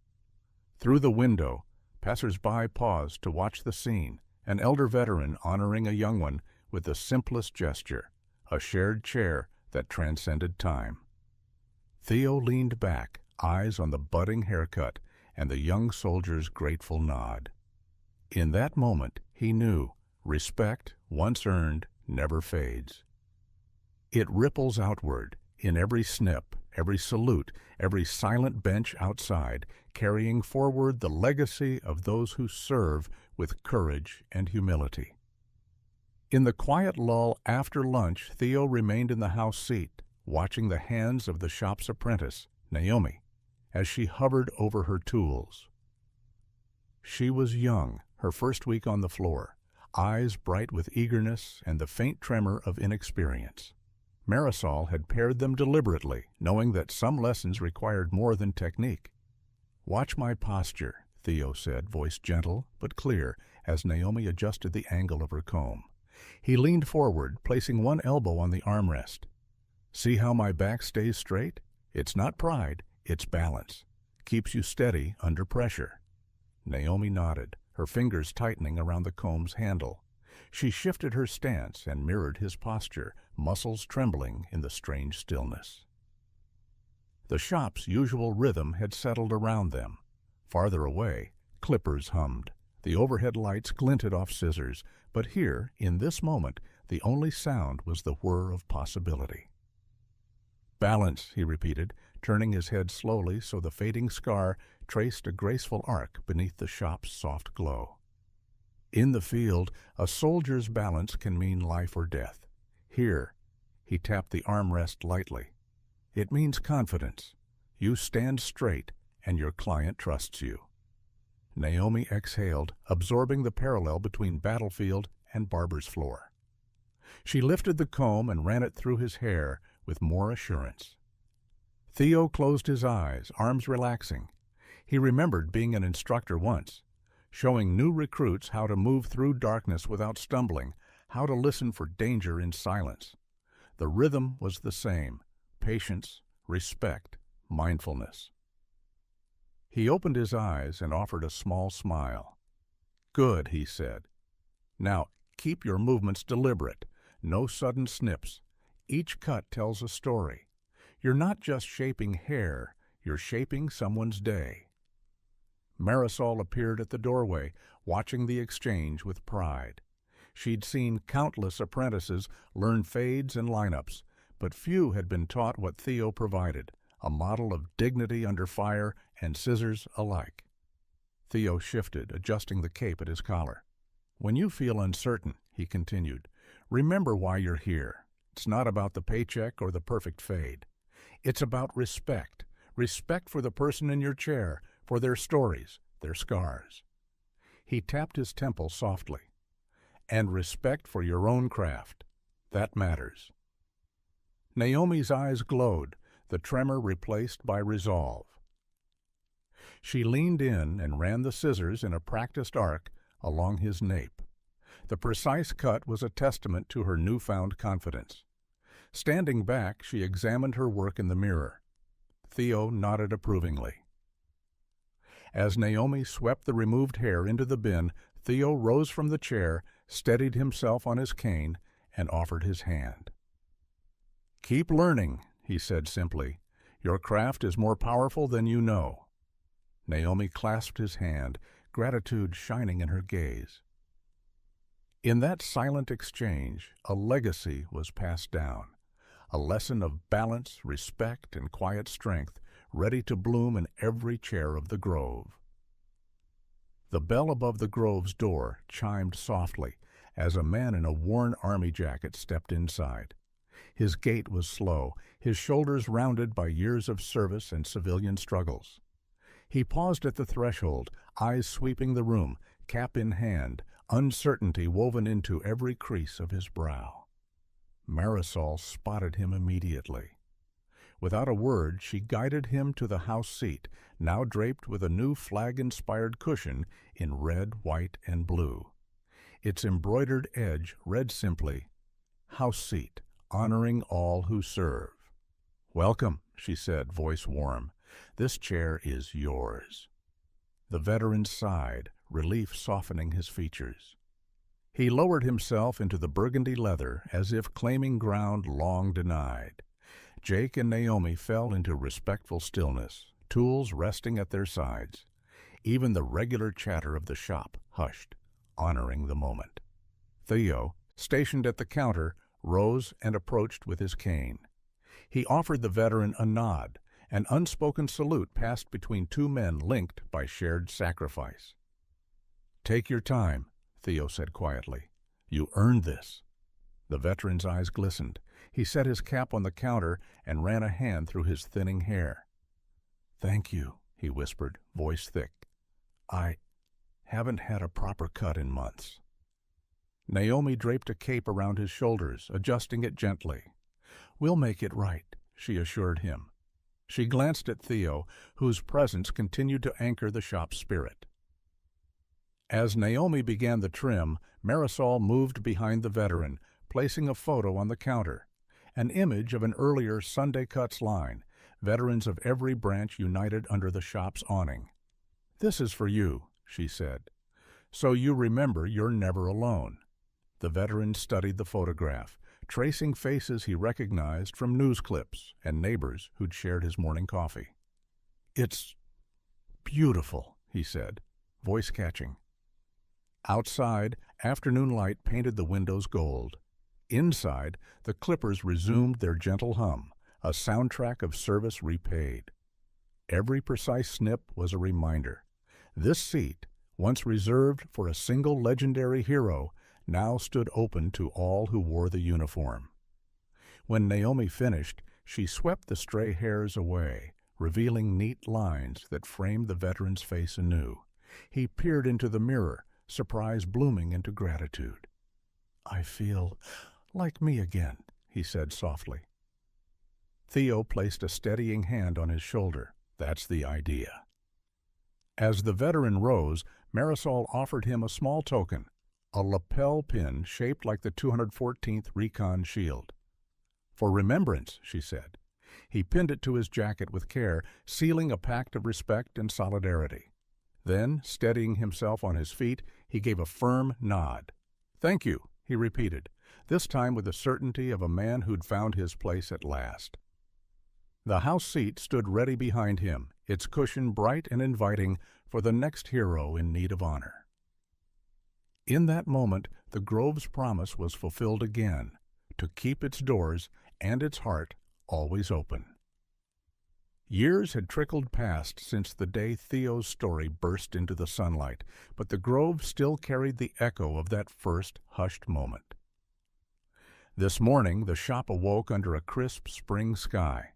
Through the window, passers-by paused to watch the scene, an elder veteran honoring a young one with the simplest gesture, a shared chair that transcended time. Theo leaned back, eyes on the budding haircut and the young soldier's grateful nod. In that moment, he knew respect, once earned, never fades. It ripples outward, in every snip, every salute, every silent bench outside, carrying forward the legacy of those who serve with courage and humility. In the quiet lull after lunch, Theo remained in the house seat, watching the hands of the shop's apprentice, Naomi, as she hovered over her tools. She was young, her first week on the floor, eyes bright with eagerness and the faint tremor of inexperience. Marisol had paired them deliberately, knowing that some lessons required more than technique. "Watch my posture," Theo said, voice gentle but clear, as Naomi adjusted the angle of her comb. He leaned forward, placing one elbow on the armrest. "See how my back stays straight? It's not pride, it's balance. Keeps you steady under pressure." Naomi nodded, her fingers tightening around the comb's handle. She shifted her stance and mirrored his posture, muscles trembling in the strange stillness. The shop's usual rhythm had settled around them. Farther away, clippers hummed. The overhead lights glinted off scissors, but here, in this moment, the only sound was the whir of possibility. "Balance," he repeated, turning his head slowly so the fading scar traced a graceful arc beneath the shop's soft glow. In the field, a soldier's balance can mean life or death. Here, he tapped the armrest lightly. It means confidence. You stand straight, and your client trusts you. Naomi exhaled, absorbing the parallel between battlefield and barber's floor. She lifted the comb and ran it through his hair with more assurance. Theo closed his eyes, arms relaxing. He remembered being an instructor once, showing new recruits how to move through darkness without stumbling, how to listen for danger in silence. The rhythm was the same: patience, respect, mindfulness. He opened his eyes and offered a small smile. "Good," he said. "Now, keep your movements deliberate. No sudden snips. Each cut tells a story. You're not just shaping hair, you're shaping someone's day." Marisol appeared at the doorway, watching the exchange with pride. She'd seen countless apprentices learn fades and lineups, but few had been taught what Theo provided, a model of dignity under fire and scissors alike. Theo shifted, adjusting the cape at his collar. "When you feel uncertain," he continued, "remember why you're here. It's not about the paycheck or the perfect fade. It's about respect, respect for the person in your chair, for their stories, their scars. He tapped his temple softly. And respect for your own craft. That matters. Naomi's eyes glowed, the tremor replaced by resolve. She leaned in and ran the scissors in a practiced arc along his nape. The precise cut was a testament to her newfound confidence. Standing back, she examined her work in the mirror. Theo nodded approvingly. As Naomi swept the removed hair into the bin, Theo rose from the chair, steadied himself on his cane, and offered his hand. "Keep learning," he said simply. "Your craft is more powerful than you know." Naomi clasped his hand, gratitude shining in her gaze. In that silent exchange, a legacy was passed down, a lesson of balance, respect, and quiet strength, ready to bloom in every chair of the grove. The bell above the grove's door chimed softly as a man in a worn army jacket stepped inside. His gait was slow, his shoulders rounded by years of service and civilian struggles. He paused at the threshold, eyes sweeping the room, cap in hand, uncertainty woven into every crease of his brow. Marisol spotted him immediately. Without a word, she guided him to the house seat, now draped with a new flag-inspired cushion in red, white, and blue. Its embroidered edge read simply, "House Seat, honoring all who serve." "Welcome," she said, voice warm. "This chair is yours." The veteran sighed, relief softening his features. He lowered himself into the burgundy leather as if claiming ground long denied. Jake and Naomi fell into respectful stillness, tools resting at their sides. Even the regular chatter of the shop hushed, honoring the moment. Theo, stationed at the counter, rose and approached with his cane. He offered the veteran a nod, an unspoken salute passed between two men linked by shared sacrifice. "Take your time," Theo said quietly. "You earned this." The veteran's eyes glistened. He set his cap on the counter and ran a hand through his thinning hair. "Thank you," he whispered, voice thick. "I haven't had a proper cut in months." Naomi draped a cape around his shoulders, adjusting it gently. "We'll make it right," she assured him. She glanced at Theo, whose presence continued to anchor the shop's spirit. As Naomi began the trim, Marisol moved behind the veteran, placing a photo on the counter, an image of an earlier Sunday Cuts line, veterans of every branch united under the shop's awning. "This is for you," she said, "so you remember you're never alone." The veteran studied the photograph, tracing faces he recognized from news clips and neighbors who'd shared his morning coffee. "It's beautiful," he said, voice catching. Outside, afternoon light painted the windows gold. Inside, the clippers resumed their gentle hum, a soundtrack of service repaid. Every precise snip was a reminder. This seat, once reserved for a single legendary hero, now stood open to all who wore the uniform. When Naomi finished, she swept the stray hairs away, revealing neat lines that framed the veteran's face anew. He peered into the mirror, surprise blooming into gratitude. "I feel like me again," he said softly. Theo placed a steadying hand on his shoulder. "That's the idea." As the veteran rose, Marisol offered him a small token, a lapel pin shaped like the 214th Recon Shield. "For remembrance," she said. He pinned it to his jacket with care, sealing a pact of respect and solidarity. Then, steadying himself on his feet, he gave a firm nod. "Thank you," he repeated, this time with the certainty of a man who'd found his place at last. The house seat stood ready behind him, its cushion bright and inviting for the next hero in need of honor. In that moment, the Grove's promise was fulfilled again, to keep its doors and its heart always open. Years had trickled past since the day Theo's story burst into the sunlight, but the Grove still carried the echo of that first hushed moment. This morning, the shop awoke under a crisp spring sky.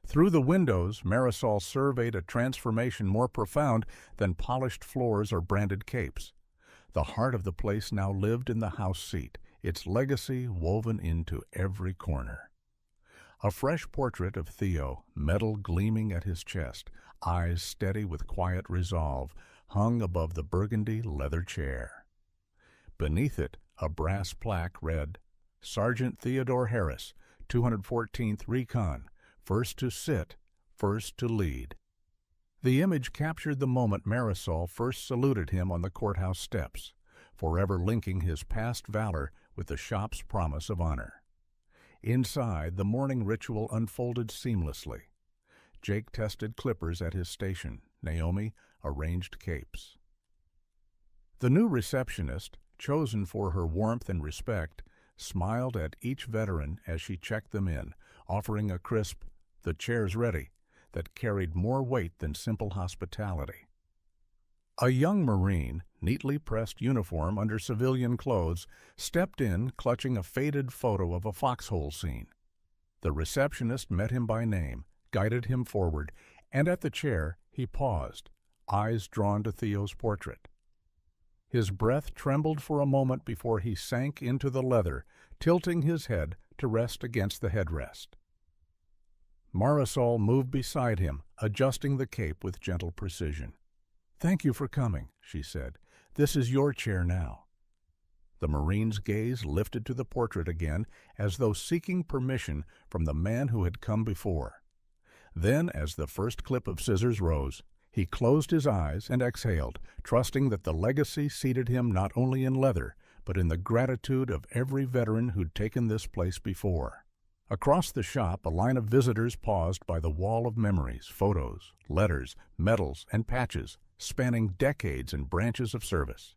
Through the windows, Marisol surveyed a transformation more profound than polished floors or branded capes. The heart of the place now lived in the house seat, its legacy woven into every corner. A fresh portrait of Theo, metal gleaming at his chest, eyes steady with quiet resolve, hung above the burgundy leather chair. Beneath it, a brass plaque read, Sergeant Theodore Harris, 214th Recon, first to sit, first to lead. The image captured the moment Marisol first saluted him on the courthouse steps, forever linking his past valor with the shop's promise of honor. Inside, the morning ritual unfolded seamlessly. Jake tested clippers at his station. Naomi arranged capes. The new receptionist, chosen for her warmth and respect, smiled at each veteran as she checked them in, offering a crisp, "The chair's ready," that carried more weight than simple hospitality. A young Marine, neatly pressed uniform under civilian clothes, stepped in clutching a faded photo of a foxhole scene. The receptionist met him by name, guided him forward, and at the chair he paused, eyes drawn to Theo's portrait. His breath trembled for a moment before he sank into the leather, tilting his head to rest against the headrest. Marisol moved beside him, adjusting the cape with gentle precision. "Thank you for coming," she said. "This is your chair now." The Marine's gaze lifted to the portrait again, as though seeking permission from the man who had come before. Then, as the first clip of scissors rose, he closed his eyes and exhaled, trusting that the legacy seated him not only in leather, but in the gratitude of every veteran who'd taken this place before. Across the shop, a line of visitors paused by the wall of memories, photos, letters, medals, and patches, spanning decades and branches of service.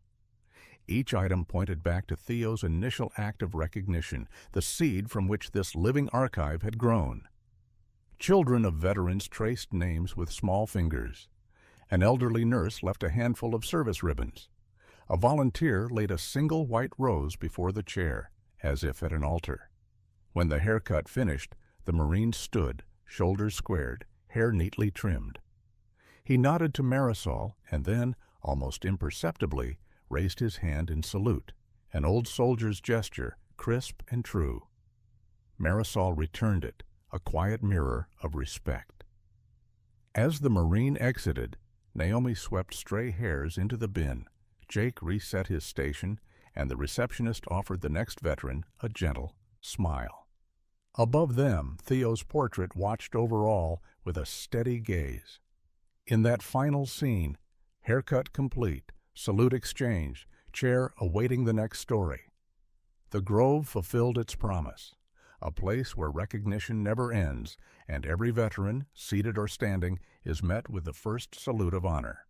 Each item pointed back to Theo's initial act of recognition, the seed from which this living archive had grown. Children of veterans traced names with small fingers. An elderly nurse left a handful of service ribbons. A volunteer laid a single white rose before the chair, as if at an altar. When the haircut finished, the Marine stood, shoulders squared, hair neatly trimmed. He nodded to Marisol and then, almost imperceptibly, raised his hand in salute, an old soldier's gesture, crisp and true. Marisol returned it, a quiet mirror of respect. As the Marine exited, Naomi swept stray hairs into the bin. Jake reset his station, and the receptionist offered the next veteran a gentle smile. Above them, Theo's portrait watched over all with a steady gaze. In that final scene, haircut complete, salute exchanged, chair awaiting the next story. The Grove fulfilled its promise, a place where recognition never ends, and every veteran, seated or standing, is met with the first salute of honor.